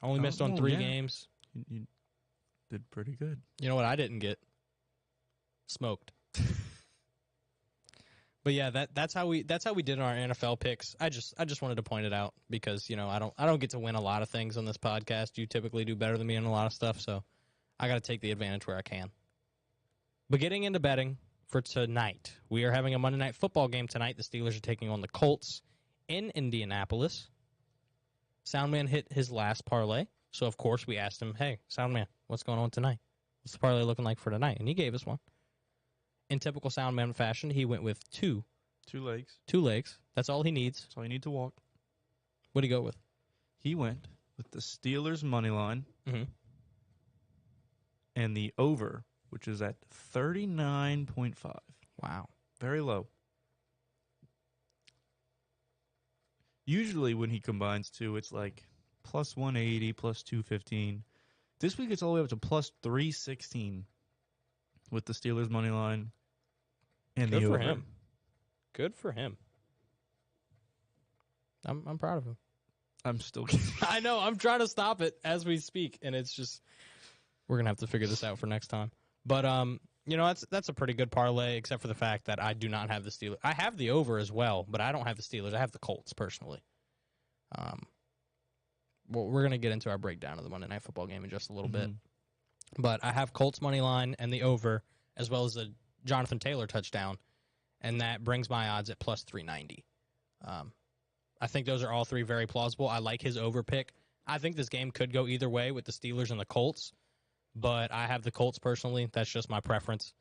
Only missed on 3 games. You did pretty good. You know what I didn't get? Smoked. But yeah, that's how we did our NFL picks. I just wanted to point it out because I don't get to win a lot of things on this podcast. You typically do better than me in a lot of stuff, so I got to take the advantage where I can. But getting into betting for tonight, we are having a Monday Night Football game tonight. The Steelers are taking on the Colts in Indianapolis. Soundman hit his last parlay, so of course we asked him, "Hey, Soundman, what's going on tonight? What's the parlay looking like for tonight?" And he gave us one. In typical Soundman fashion, he went with 2 legs. 2 legs. That's all he needs. That's all you need to walk. What did he go with? He went with the Steelers money line and the over, which is at 39.5. Wow. Very low. Usually when he combines 2, it's like plus 180, plus 215. This week it's all the way up to plus 316 with the Steelers money line and Good the for over. him. Good for him. I'm proud of him. I'm still I know. I'm trying to stop it as we speak, and it's just we're gonna have to figure this out for next time. But that's a pretty good parlay, except for the fact that I do not have the Steelers. I have the over as well, but I don't have the Steelers. I have the Colts personally. Well, we're gonna get into our breakdown of the Monday Night Football game in just a little bit. But I have Colts money line and the over, as well as the Jonathan Taylor touchdown, and that brings my odds at plus 390. I think those are all 3 very plausible. I like his over pick. I think this game could go either way with the Steelers and the Colts. but I have the Colts personally. That's just my preference.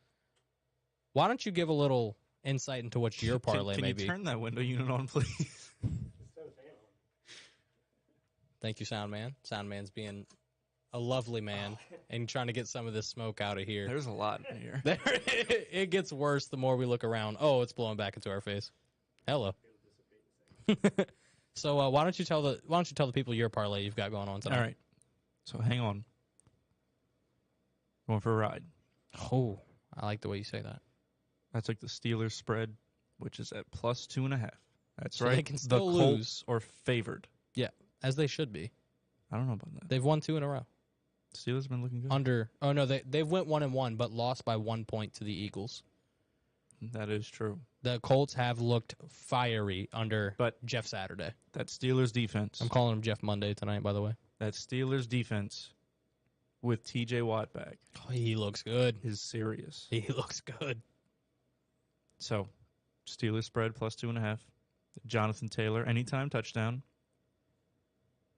Why don't you give a little insight into what your parlay can may you be? turn that window unit on, please? Thank you, Sound Man. Sound Man's being a lovely man and trying to get some of this smoke out of here. There's a lot in here. It gets worse the more we look around. Oh, it's blowing back into our face. Hello. So why don't you tell the people your parlay you've got going on tonight? All right. So hang on. Going for a ride. Oh, I like the way you say that. I took the Steelers spread, which is at plus 2.5. That's So right. they can still the lose. Colts are favored. Yeah, as they should be. I don't know about that. They've won 2 in a row. Steelers have been looking good. They've went 1-1, but lost by 1 point to the Eagles. That is true. The Colts have looked fiery under Jeff Saturday. That Steelers defense. I'm calling him Jeff Monday tonight, by the way. That Steelers defense with TJ Watt back Oh, he looks good. is serious. He looks good. So, Steelers spread plus 2.5. Jonathan Taylor, anytime touchdown.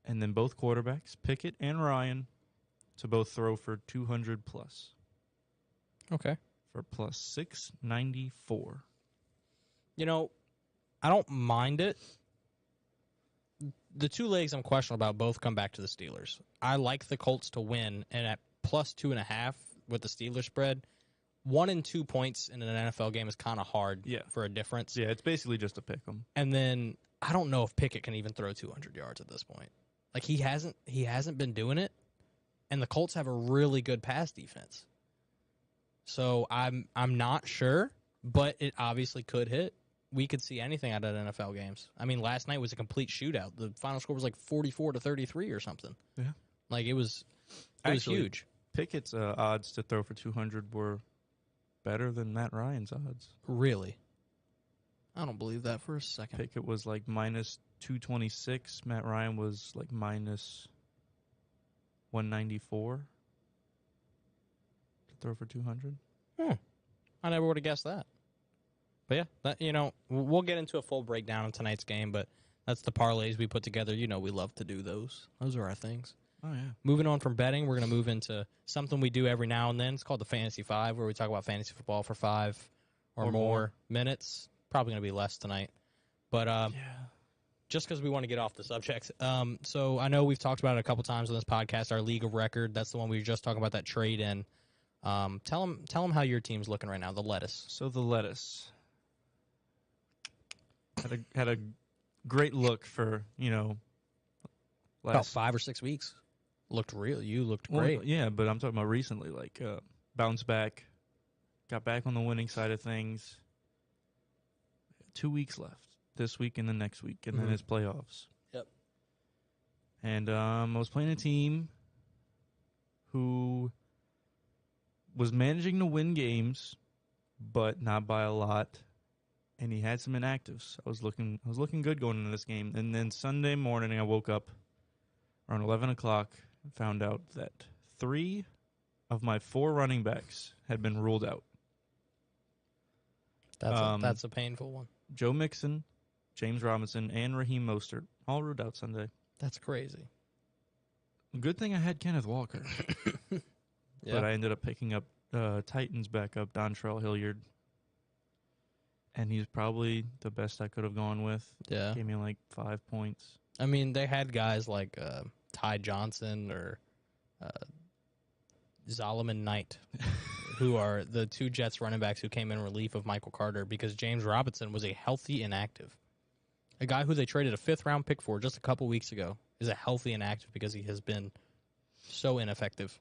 And then both quarterbacks, Pickett and Ryan, to both throw for 200 plus. Okay. For plus 694. You know, I don't mind it. The 2 legs I'm questionable about both come back to the Steelers. I like the Colts to win, and at plus 2.5 with the Steelers spread, 1 and 2 points in an NFL game is kind of hard for a difference. Yeah, it's basically just a pick 'em. And then I don't know if Pickett can even throw 200 yards at this point. Like he hasn't been doing it, and the Colts have a really good pass defense. So I'm not sure, but it obviously could hit. We could see anything out of NFL games. I mean, last night was a complete shootout. The final score was like 44-33 or something. Yeah. Like it was Actually, huge. Pickett's odds to throw for 200 were better than Matt Ryan's odds. Really? I don't believe that for a second. Pickett was like minus 226. Matt Ryan was like minus 194 to throw for 200. I never would have guessed that. But yeah, we'll get into a full breakdown of tonight's game, but that's the parlays we put together. You know we love to do those. Those are our things. Oh, yeah. Moving on from betting, we're going to move into something we do every now and then. It's called the Fantasy 5, where we talk about fantasy football for 5 or more minutes. Probably going to be less tonight. But just because we want to get off the subject. So I know we've talked about it a couple times on this podcast, our league of record. That's the one we were just talking about, that trade in. Tell them how your team's looking right now, the Lettuce. So the Lettuce had a great look for, About 5 or 6 weeks. You looked great. Well, yeah, but I'm talking about recently, like bounce back, got back on the winning side of things. 2 weeks left, this week and the next week, and then it's playoffs. Yep. And I was playing a team who was managing to win games, but not by a lot. And he had some inactives. I was looking good going into this game. And then Sunday morning, I woke up around 11 o'clock and found out that 3 of my 4 running backs had been ruled out. That's a painful one. Joe Mixon, James Robinson, and Raheem Mostert all ruled out Sunday. That's crazy. Good thing I had Kenneth Walker. Yeah. But I ended up picking up Titans backup, Dontrell Hilliard. And he's probably the best I could have gone with. Yeah. Gave me like 5 points. I mean, they had guys like Ty Johnson or Solomon Knight, who are the 2 Jets running backs who came in relief of Michael Carter because James Robinson was a healthy inactive. A guy who they traded a 5th-round pick for just a couple weeks ago is a healthy inactive because he has been so ineffective.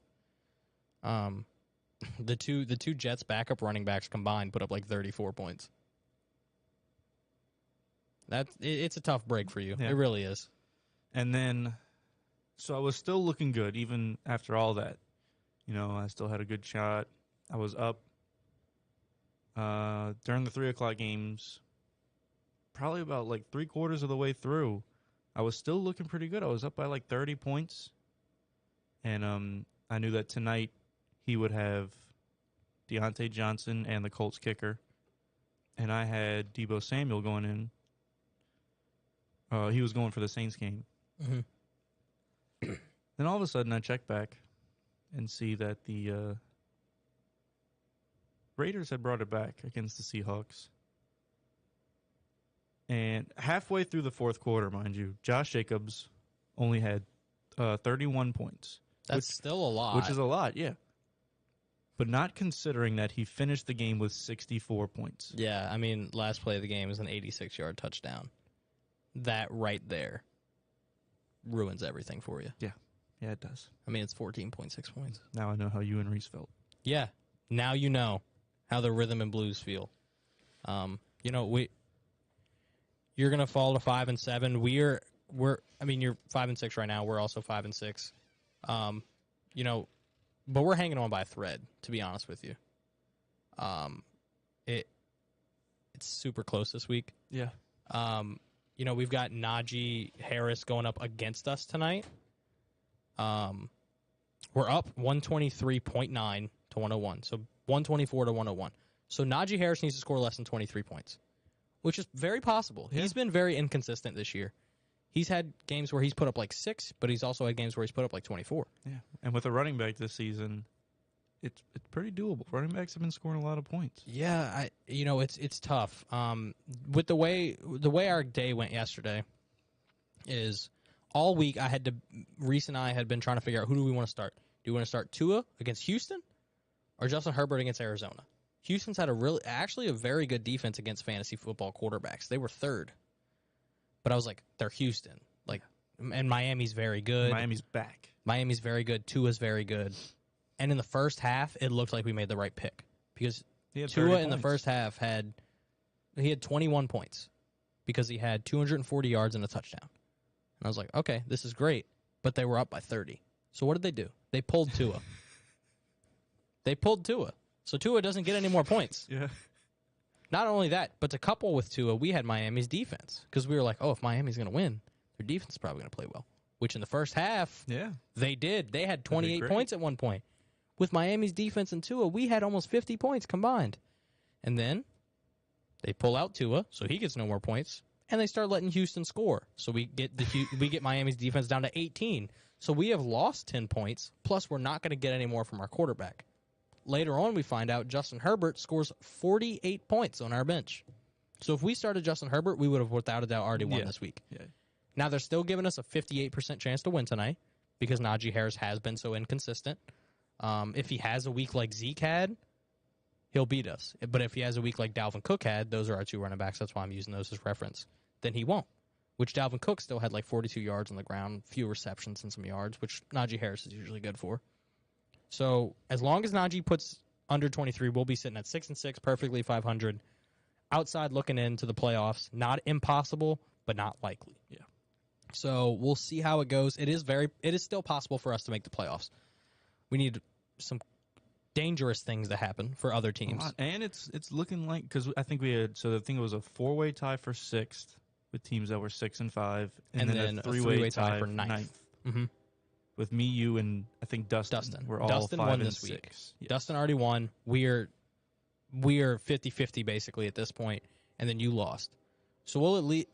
The two Jets backup running backs combined put up like 34 points. It's a tough break for you. Yeah. It really is. And then, so I was still looking good even after all that. I still had a good shot. I was up during the 3 o'clock games, probably about like 3/4 of the way through. I was still looking pretty good. I was up by like 30 points. And I knew that tonight he would have Deontay Johnson and the Colts kicker. And I had Deebo Samuel going in. He was going for the Saints game. Mm-hmm. Then all of a sudden I check back. and see that the Raiders had brought it back against the Seahawks. And halfway through the fourth quarter, mind you, Josh Jacobs only had 31 points. That's still a lot. Which is a lot, yeah. But not considering that he finished the game with 64 points. Yeah, I mean, last play of the game is an 86-yard touchdown. That right there ruins everything for you. Yeah, it does. I mean, it's 14.6 points. Now I know how you and Reese felt. Yeah, now you know how the Rhythm and Blues feel. You're gonna fall to 5-7. We're. I mean, you're 5-6 right now. We're also 5-6. But we're hanging on by a thread, to be honest with you. It's super close this week. Yeah. We've got Najee Harris going up against us tonight. We're up 123.9 to 101. So 124 to 101. So Najee Harris needs to score less than 23 points, which is very possible. Yeah. He's been very inconsistent this year. He's had games where he's put up like 6, but he's also had games where he's put up like 24. Yeah, and with a running back this season, it's pretty doable. Running backs have been scoring a lot of points. Yeah, it's tough. With the way our day went yesterday, is all week Reese and I had been trying to figure out who do we want to start. Do we want to start Tua against Houston, or Justin Herbert against Arizona? Houston's had a very good defense against fantasy football quarterbacks. They were 3rd. But I was like, they're Houston. And Miami's very good. Miami's back. Miami's very good. Tua's very good. And in the first half, it looked like we made the right pick. Because Tua in the first half had 21 points. Because he had 240 yards and a touchdown. And I was like, okay, this is great. But they were up by 30. So what did they do? They pulled Tua. So Tua doesn't get any more points. Yeah. Not only that, but to couple with Tua, we had Miami's defense. Because we were like, if Miami's going to win, their defense is probably going to play well. Which in the first half, they did. They had 28 points at one point. With Miami's defense and Tua, we had almost 50 points combined. And then they pull out Tua, so he gets no more points. And they start letting Houston score. So we get Miami's defense down to 18. So we have lost 10 points, plus we're not going to get any more from our quarterback. Later on, we find out Justin Herbert scores 48 points on our bench. So if we started Justin Herbert, we would have without a doubt already won this week. Yeah. Now, they're still giving us a 58% chance to win tonight because Najee Harris has been so inconsistent. If he has a week like Zeke had, he'll beat us. But if he has a week like Dalvin Cook had, those are our 2 running backs. That's why I'm using those as reference. Then he won't, which Dalvin Cook still had like 42 yards on the ground, few receptions and some yards, which Najee Harris is usually good for. So as long as Najee puts under 23, we'll be sitting at 6-6, perfectly 500. Outside looking into the playoffs, not impossible, but not likely. Yeah. So we'll see how it goes. It is still possible for us to make the playoffs. We need some dangerous things to happen for other teams. And it's looking like, because I think it was a 4-way tie for 6th with teams that were 6 and 5, and then a 3-way tie for 9th. Mm-hmm. With me, you, and I think Dustin. We're all Dustin 5 won and this 6. week. Yes. Dustin already won. We are 50-50 basically at this point, and then you lost. So we'll at least,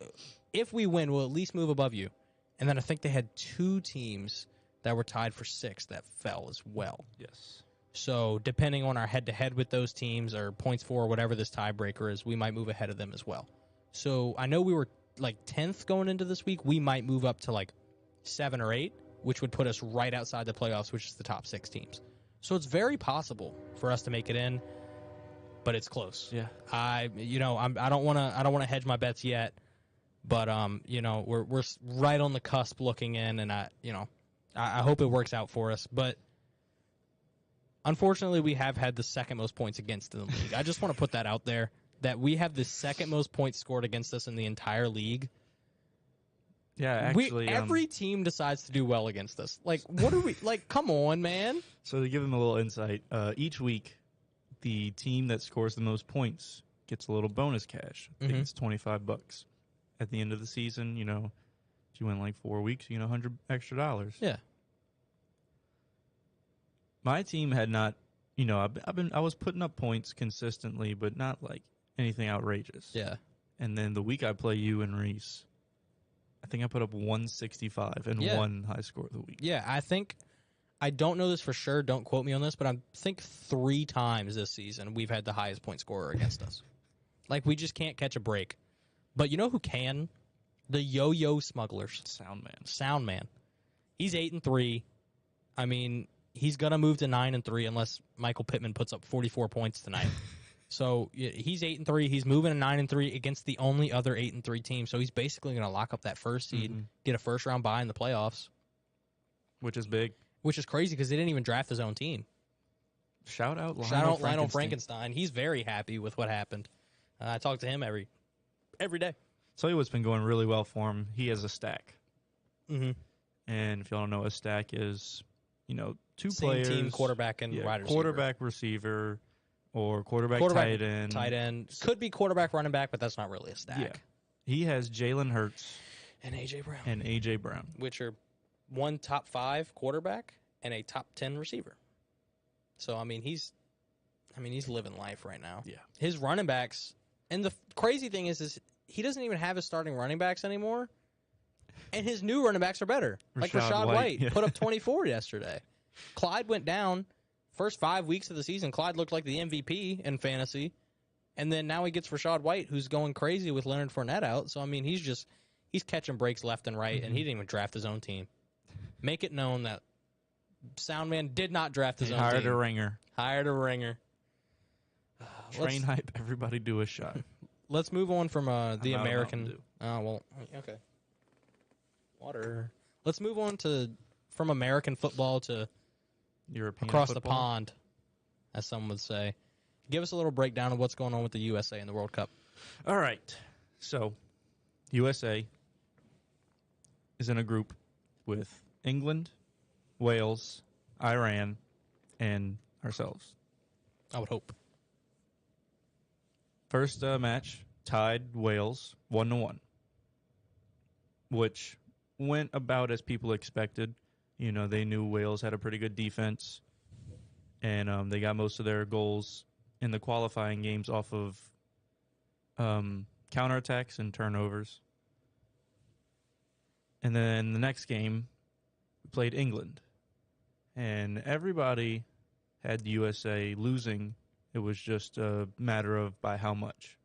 if we win, we'll at least move above you. And then I think they had 2 teams that were tied for 6th that fell as well. Yes. So depending on our head-to-head with those teams or points for whatever this tiebreaker is, we might move ahead of them as well. So I know we were like 10th going into this week. We might move up to like 7 or 8, which would put us right outside the playoffs, which is the top 6 teams. So it's very possible for us to make it in, but it's close. Yeah. I don't want to hedge my bets yet, but we're right on the cusp looking in, and I hope it works out for us. But unfortunately, we have had the second most points against in the league. I just want to put that out there, that we have the second most points scored against us in the entire league. Yeah, actually, every team decides to do well against us. Like, what are we like? Come on, man. So to give them a little insight, each week, the team that scores the most points gets a little bonus cash. I think it's $25. At the end of the season, if you win like 4 weeks, you get $100 extra. Yeah. My team had not, I was putting up points consistently, but not like anything outrageous. Yeah. And then the week I play you and Reese, I think I put up 165 and one high score of the week. Yeah, I think I don't know this for sure. Don't quote me on this, but I think 3 times this season we've had the highest point scorer against us. Like, we just can't catch a break. But you know who can? The yo-yo smugglers. Sound man. He's 8-3. I mean, he's gonna move to 9-3 unless Michael Pittman puts up 44 points tonight. So he's 8-3. He's moving to 9-3 against the only other 8-3 team. So he's basically gonna lock up that first seed, get a first round bye in the playoffs, which is big. Which is crazy because they didn't even draft his own team. Shout out Lionel Frankenstein. He's very happy with what happened. I talk to him every day. Tell you what's been going really well for him. He has a stack. Mm-hmm. And if y'all don't know what a stack is, two Same players. Team, quarterback and wide receiver. Quarterback, receiver, or quarterback, tight end. Tight end. Could be quarterback, running back, but that's not really a stack. Yeah. He has Jalen Hurts. And A.J. Brown. Which are one top 5 quarterback and a top 10 receiver. So, he's living life right now. Yeah. His running backs, and the crazy thing is he doesn't even have his starting running backs anymore, and his new running backs are better. Like Rachaad White put up 24 yesterday. Clyde went down. First 5 weeks of the season, Clyde looked like the MVP in fantasy, and then now he gets Rachaad White, who's going crazy with Leonard Fournette out. So, he's catching breaks left and right, and he didn't even draft his own team. Make it known that Soundman did not draft his own team. Hired a ringer. Train hype, everybody do a shot. Let's move on from the American. Oh, well, okay. Water. Let's move on from American football to European across football. the pond, as some would say. Give us a little breakdown of what's going on with the USA in the World Cup. All right. So, USA is in a group with England, Wales, Iran, and ourselves. I would hope. First match tied Wales 1-1, which went about as people expected. They knew Wales had a pretty good defense, and they got most of their goals in the qualifying games off of counterattacks and turnovers. And then the next game, we played England, and everybody had the USA losing. It was just a matter of by how much.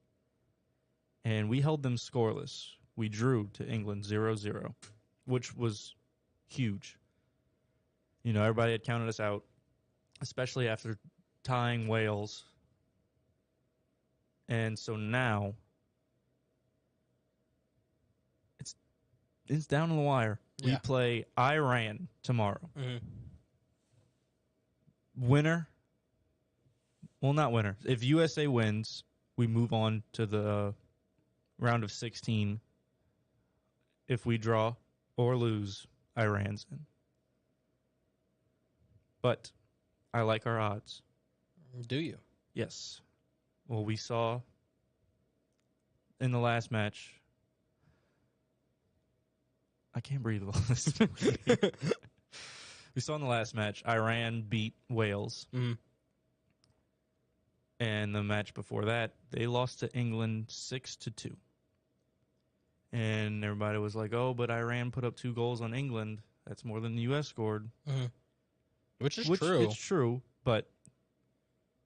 And we held them scoreless. We drew to England 0-0, which was huge. Everybody had counted us out, especially after tying Wales. And so now it's down to the wire. Yeah. We play Iran tomorrow. Mm-hmm. Winner. Well, not winner. If USA wins, we move on to the round of 16. If we draw or lose, Iran's in. But I like our odds. Do you? Yes. Well, we saw in the last match. I can't breathe all this. We saw in the last match, Iran beat Wales. Mm-hmm. And the match before that, they lost to England 6-2. And everybody was like, oh, but Iran put up 2 goals on England. That's more than the U.S. scored. Mm-hmm. Which is true. It's true, but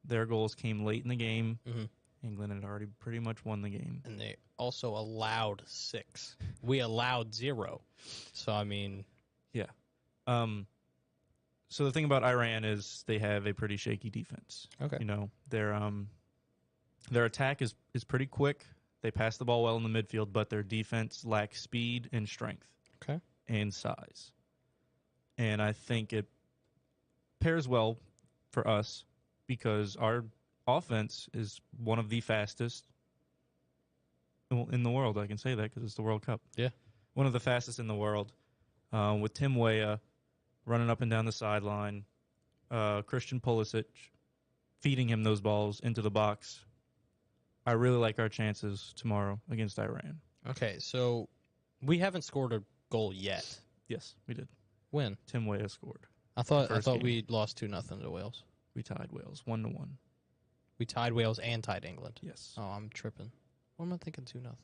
their goals came late in the game. Mm-hmm. England had already pretty much won the game. And they also allowed 6. We allowed 0. So, Yeah. So the thing about Iran is they have a pretty shaky defense. Okay. Their attack is pretty quick. They pass the ball well in the midfield, but their defense lacks speed and strength. Okay. And size. And I think it pairs well for us because our offense is one of the fastest in the world. I can say that because it's the World Cup. Yeah. One of the fastest in the world. With Tim Weah running up and down the sideline, Christian Pulisic feeding him those balls into the box. I really like our chances tomorrow against Iran. Okay, so we haven't scored a goal yet. Yes, we did. When? Tim Weah scored. I thought we lost 2-0 to Wales. We tied Wales 1-1. We tied Wales and tied England. Yes. Oh, I'm tripping. What am I thinking? 2-0.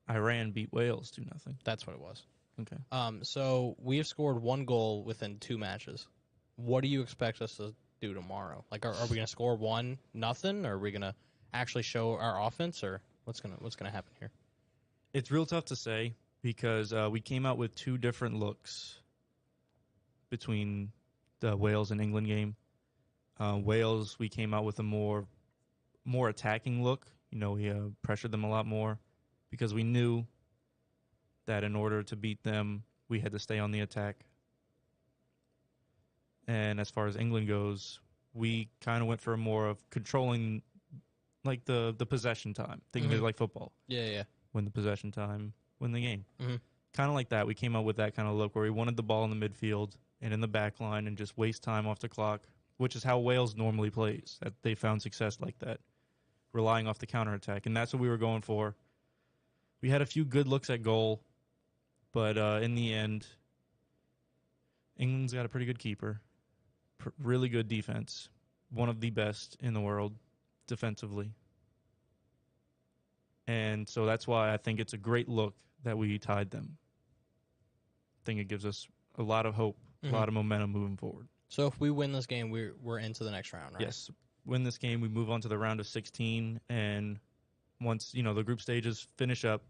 Iran beat Wales 2-0. That's what it was. Okay. So we have scored 1 goal within 2 matches. what do you expect us to do tomorrow? Like, are we going to score 1-0, or are we going to actually show our offense, or what's gonna happen here? It's real tough to say because we came out with two different looks between the Wales and England game. Wales, we came out with a more attacking look. We pressured them a lot more because we knew that in order to beat them, we had to stay on the attack. And as far as England goes, we kind of went for more of controlling, like the possession time. Think of it like football. Yeah. Win the possession time, win the game. Mm-hmm. Kind of like that. We came out with that kind of look where we wanted the ball in the midfield and in the back line and just waste time off the clock, which is how Wales normally plays. That they found success like that, relying off the counterattack. And that's what we were going for. We had a few good looks at goal, but in the end, England's got a pretty good keeper, really good defense, one of the best in the world defensively. And so that's why I think it's a great look that we tied them. I think it gives us a lot of hope, a lot of momentum moving forward. So if we win this game, we're into the next round, right? Yes. Win this game, we move on to the round of 16, and once, the group stages finish up,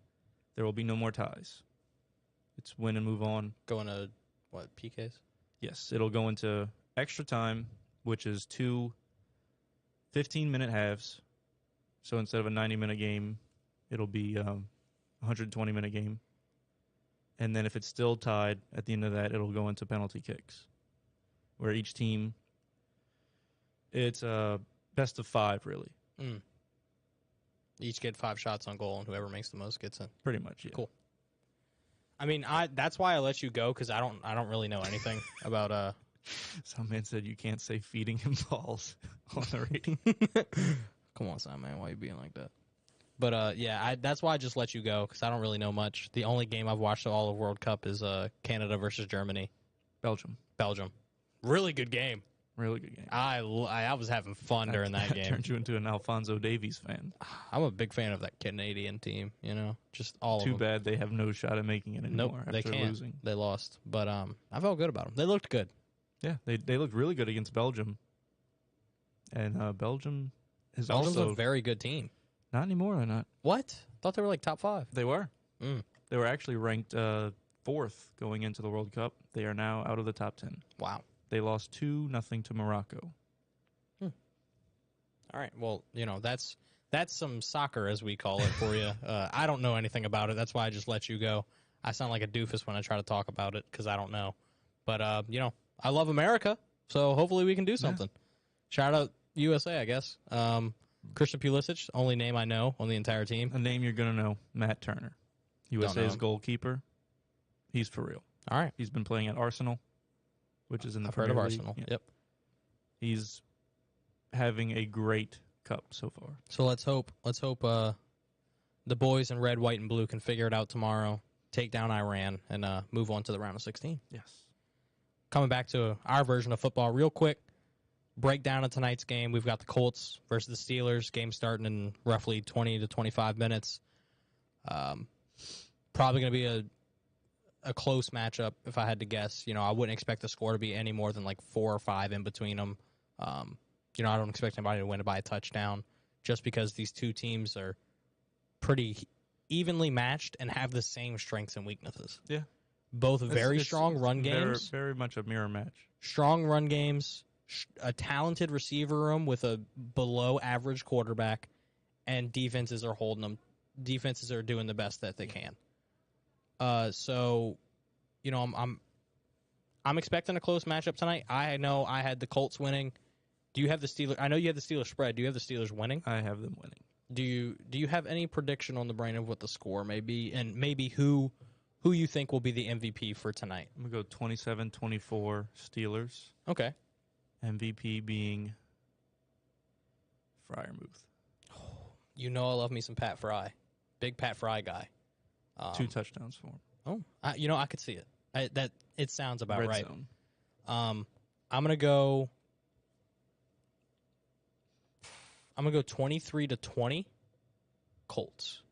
there will be no more ties. It's win and move on. Going to, what, PKs? Yes, it'll go into extra time, which is 2 15-minute halves. So instead of a 90-minute game, it'll be a 120-minute game. And then if it's still tied at the end of that, it'll go into penalty kicks, where each team, it's a best of 5, really. Each get 5 shots on goal, and whoever makes the most gets in. Pretty much, yeah. Cool. I mean, that's why I let you go, because I don't really know anything about. Some man said you can't say feeding him balls on the radio. Come on, Sam, man, why are you being like that? But yeah, that's why I just let you go, because I don't really know much. The only game I've watched all of World Cup is Canada versus Germany. Belgium. Really good game. Really good game. I was having fun during that game. Turned you into an Alphonso Davies fan. I'm a big fan of that Canadian team. Just all of them. Too bad they have no shot at making it anymore. Nope, they can't. Losing. They lost, but I felt good about them. They looked good. Yeah, they looked really good against Belgium, and Belgium's also a very good team. Not anymore. They're not. What? I thought they were like top 5. They were. They were actually ranked 4th going into the World Cup. They are now out of the top 10. Wow. They lost 2-0 to Morocco. All right. Well, that's some soccer, as we call it, for you. I don't know anything about it. That's why I just let you go. I sound like a doofus when I try to talk about it because I don't know. But, I love America, so hopefully we can do something. Yeah. Shout out USA, I guess. Christian Pulisic, only name I know on the entire team. A name you're going to know, Matt Turner. USA's goalkeeper. He's for real. All right. He's been playing at Arsenal, which is in the I've heard of Arsenal. Yeah. Yep. He's having a great cup so far. So let's hope the boys in red, white, and blue can figure it out tomorrow, take down Iran, and move on to the round of 16. Yes. Coming back to our version of football real quick, breakdown of tonight's game. We've got the Colts versus the Steelers. Game starting in roughly 20 to 25 minutes. Probably going to be a close matchup if I had to guess. I wouldn't expect the score to be any more than like 4 or 5 in between them. I don't expect anybody to win by a touchdown just because these two teams are pretty evenly matched and have the same strengths and weaknesses. Yeah. Both very strong run games. Very, very much a mirror match. Strong run games, a talented receiver room with a below-average quarterback, and defenses are holding them. Defenses are doing the best that they can. So, I'm expecting a close matchup tonight. I know I had the Colts winning. Do you have the Steelers? I know you have the Steelers spread. Do you have the Steelers winning? I have them winning. Do you have any prediction on the brain of what the score may be, and maybe who you think will be the MVP for tonight? I'm going to go 27-24 Steelers. Okay. MVP being Freiermuth. I love me some Pat Fry. Big Pat Fry guy. 2 touchdowns for him. Oh, I could see it. It sounds about Red right. Zone. I'm gonna go 23-20 Colts.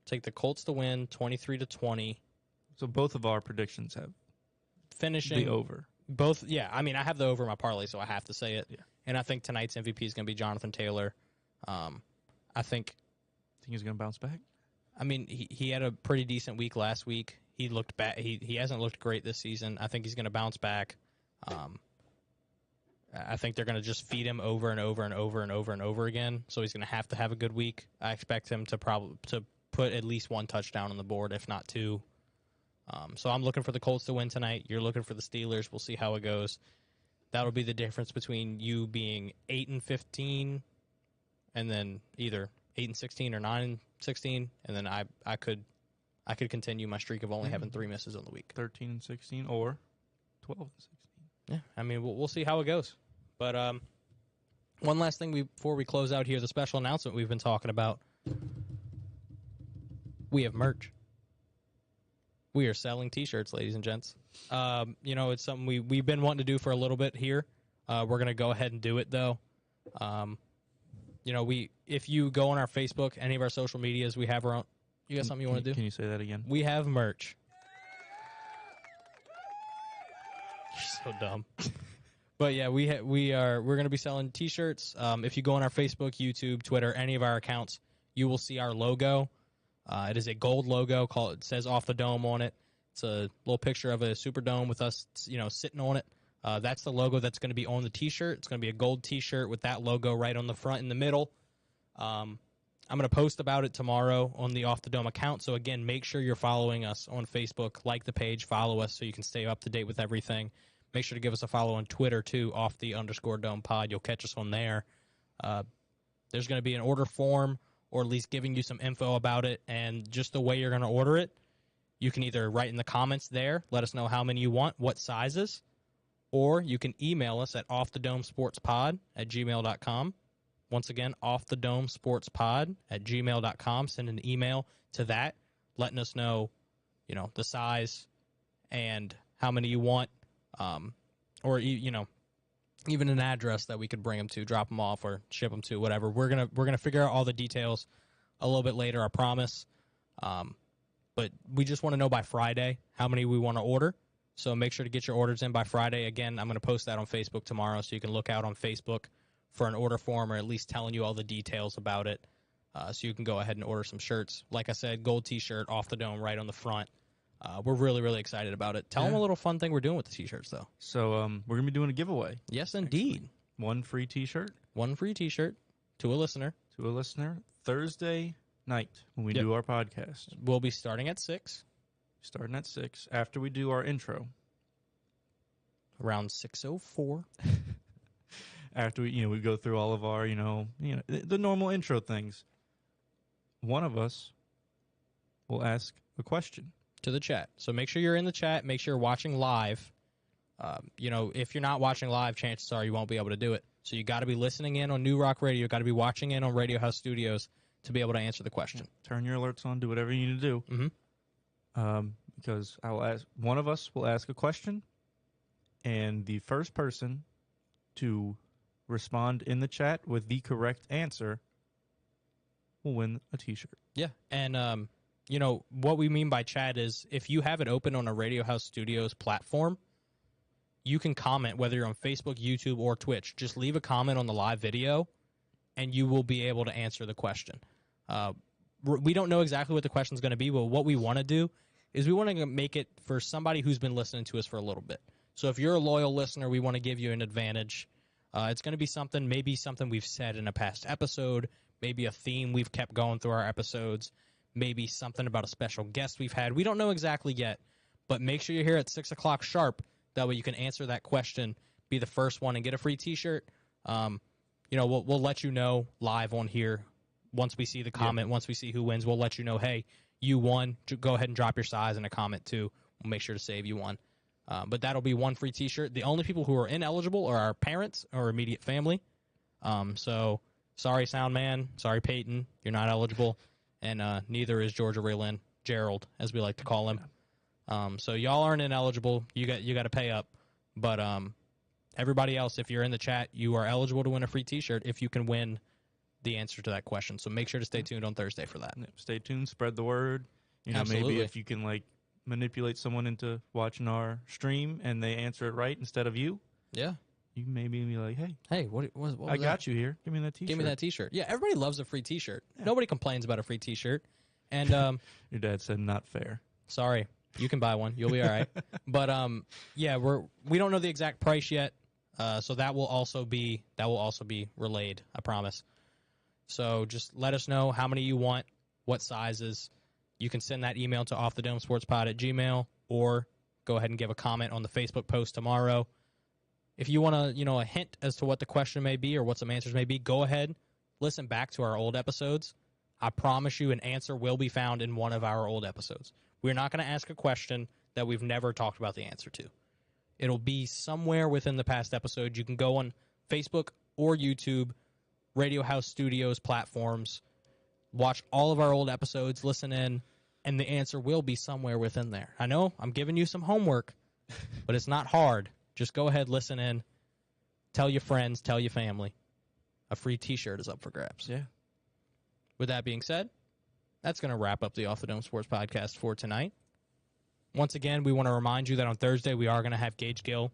Take the Colts to win 23-20. So both of our predictions have finishing the over. both. Yeah, I mean, I have the over in my parlay, so I have to say it. Yeah. And I think tonight's MVP is going to be Jonathan Taylor. I think he's going to bounce back? I mean, he had a pretty decent week last week. He looked bad. He hasn't looked great this season. I think he's going to bounce back. I think they're going to just feed him over and over and over and over and over again. So he's going to have a good week. I expect him to put at least one touchdown on the board, if not two. So I'm looking for the Colts to win tonight. You're looking for the Steelers. We'll see how it goes. That'll be the difference between you being 8-15, and then either 8-16 or 9-16, and then I could continue my streak of only having 3 misses on the week. 13-16 or 12-16. Yeah, I mean we'll see how it goes. But one last thing before we close out here, the special announcement we've been talking about. We have merch. We are selling T-shirts, ladies and gents. It's something we've been wanting to do for a little bit here. We're going to go ahead and do it, though. If you go on our Facebook, any of our social medias, we have our own. You got something you want to do? Can you say that again? We have merch. You're so dumb. But yeah, we're going to be selling T-shirts. If you go on our Facebook, YouTube, Twitter, any of our accounts, you will see our logo. It is a gold logo. It says Off the Dome on it. It's a little picture of a Superdome with us, sitting on it. That's the logo that's going to be on the T-shirt. It's going to be a gold T-shirt with that logo right on the front in the middle. I'm going to post about it tomorrow on the Off the Dome account. So again, make sure you're following us on Facebook. Like the page, follow us so you can stay up to date with everything. Make sure to give us a follow on Twitter too, _Dome Pod. You'll catch us on there. There's going to be an order form, or at least giving you some info about it and just the way you're going to order it. You can either write in the comments there, let us know how many you want, what sizes, or you can email us at offthedomesportspod@gmail.com. Once again, offthedomesportspod@gmail.com. Send an email to that, letting us know, the size and how many you want, or even an address that we could bring them to, drop them off, or ship them to, whatever. We're gonna figure out all the details a little bit later, I promise. But we just want to know by Friday how many we want to order. So make sure to get your orders in by Friday. Again, I'm going to post that on Facebook tomorrow, so you can look out on Facebook for an order form, or at least telling you all the details about it, so you can go ahead and order some shirts. Like I said, gold T-shirt, Off the Dome right on the front. We're really, really excited about it. Tell them a little fun thing we're doing with the T-shirts, though. So we're going to be doing a giveaway. Yes, indeed. One free T-shirt. One free T-shirt to a listener. Thursday night when we do our podcast. We'll be starting at 6. Starting at 6 after we do our intro. Around 6:04. After we go through all of our, the normal intro things. One of us will ask a question to the chat. So make sure you're in the chat. Make sure you're watching live. If you're not watching live, chances are you won't be able to do it. So you got to be listening in on New Rock Radio. You got to be watching in on Radio House Studios to be able to answer the question. Turn your alerts on. Do whatever you need to do. Mm-hmm. Because I will ask. One of us will ask a question, and the first person to respond in the chat with the correct answer will win a T-shirt. Yeah, and what we mean by chat is if you have it open on a Radio House Studios platform, you can comment whether you're on Facebook, YouTube, or Twitch. Just leave a comment on the live video, and you will be able to answer the question. We don't know exactly what the question is going to be, but what we want to do is we want to make it for somebody who's been listening to us for a little bit. So if you're a loyal listener, we want to give you an advantage. It's going to be maybe something we've said in a past episode, maybe a theme we've kept going through our episodes, maybe something about a special guest we've had. We don't know exactly yet, but make sure you're here at 6 o'clock sharp. That way you can answer that question, be the first one, and get a free T-shirt. We'll let you know live on here once we see the comment, once we see who wins. We'll let you know, hey, you won. Go ahead and drop your size in a comment, too. We'll make sure to save you one. But that'll be one free T-shirt. The only people who are ineligible are our parents or immediate family. So sorry, Sound Man. Sorry, Peyton. You're not eligible. And neither is Georgia Raylin, Gerald, as we like to call him. So y'all aren't ineligible. You got to pay up. But everybody else, if you're in the chat, you are eligible to win a free T-shirt if you can win the answer to that question. So make sure to stay tuned on Thursday for that. Stay tuned. Spread the word. Absolutely. Maybe if you can manipulate someone into watching our stream and they answer it right instead of you, Yeah. you can maybe be like, hey, What was I that? got you here. Give me that T-shirt. Give me that T-shirt. Yeah, everybody loves a free T-shirt. Yeah. Nobody complains about a free T-shirt. And Your dad said not fair. sorry, you can buy one. You'll be all right. But yeah, we don't know the exact price yet. So that will also be relayed. I promise. So just let us know how many you want, what sizes. You can send that email to offthedomesportspod@gmail.com or go ahead and give a comment on the Facebook post tomorrow. If you want a hint as to what the question may be or what some answers may be, go ahead, listen back to our old episodes. I promise you an answer will be found in one of our old episodes. We're not going to ask a question that we've never talked about the answer to. It'll be somewhere within the past episode. You can go on Facebook or YouTube, Radio House Studios platforms, watch all of our old episodes, listen in, and the answer will be somewhere within there. I know I'm giving you some homework, but it's not hard. Just go ahead, listen in, tell your friends, tell your family. A free T-shirt is up for grabs. Yeah. With that being said, that's going to wrap up the Off the Dome Sports Podcast for tonight. Once again, we want to remind you that on Thursday we are going to have Gage Gill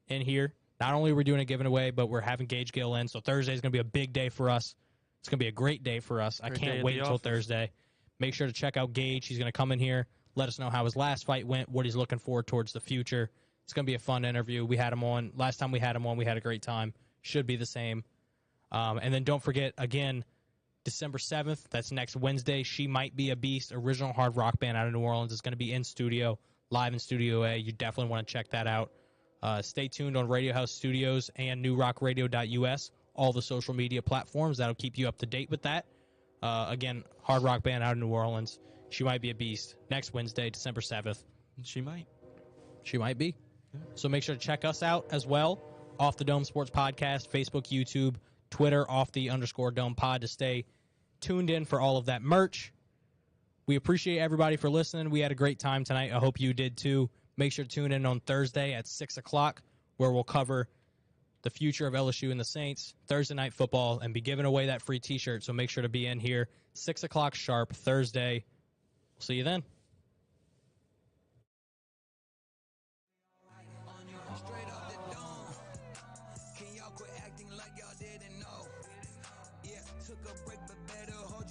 in here. Not only are we doing a giveaway, but we're having Gage Gill in. So Thursday is going to be a big day for us. It's going to be a great day for us. I can't wait until Thursday. Make sure to check out Gage. He's going to come in here, let us know how his last fight went, what he's looking for towards the future. It's going to be a fun interview. We had him on. Last time we had him on, we had a great time. Should be the same. And then don't forget, again, December 7th, that's next Wednesday, She Might Be a Beast, original hard rock band out of New Orleans, is going to be in studio, live in Studio A. You definitely want to check that out. Stay tuned on Radio House Studios and newrockradio.us, all the social media platforms. That'll keep you up to date with that. Again, hard rock band out of New Orleans, She Might Be a Beast, next Wednesday, December 7th. She might. She might be. Yeah. So make sure to check us out as well. Off the Dome Sports Podcast, Facebook, YouTube, Twitter, _Dome Pod, to stay tuned in for all of that merch. We appreciate everybody for listening. We had a great time tonight. I hope you did too. Make sure to tune in on Thursday at 6 o'clock, where we'll cover the future of LSU and the Saints, Thursday night football, and be giving away that free T-shirt. So make sure to be in here 6 o'clock sharp Thursday. We'll see you then. Took a break, but better hold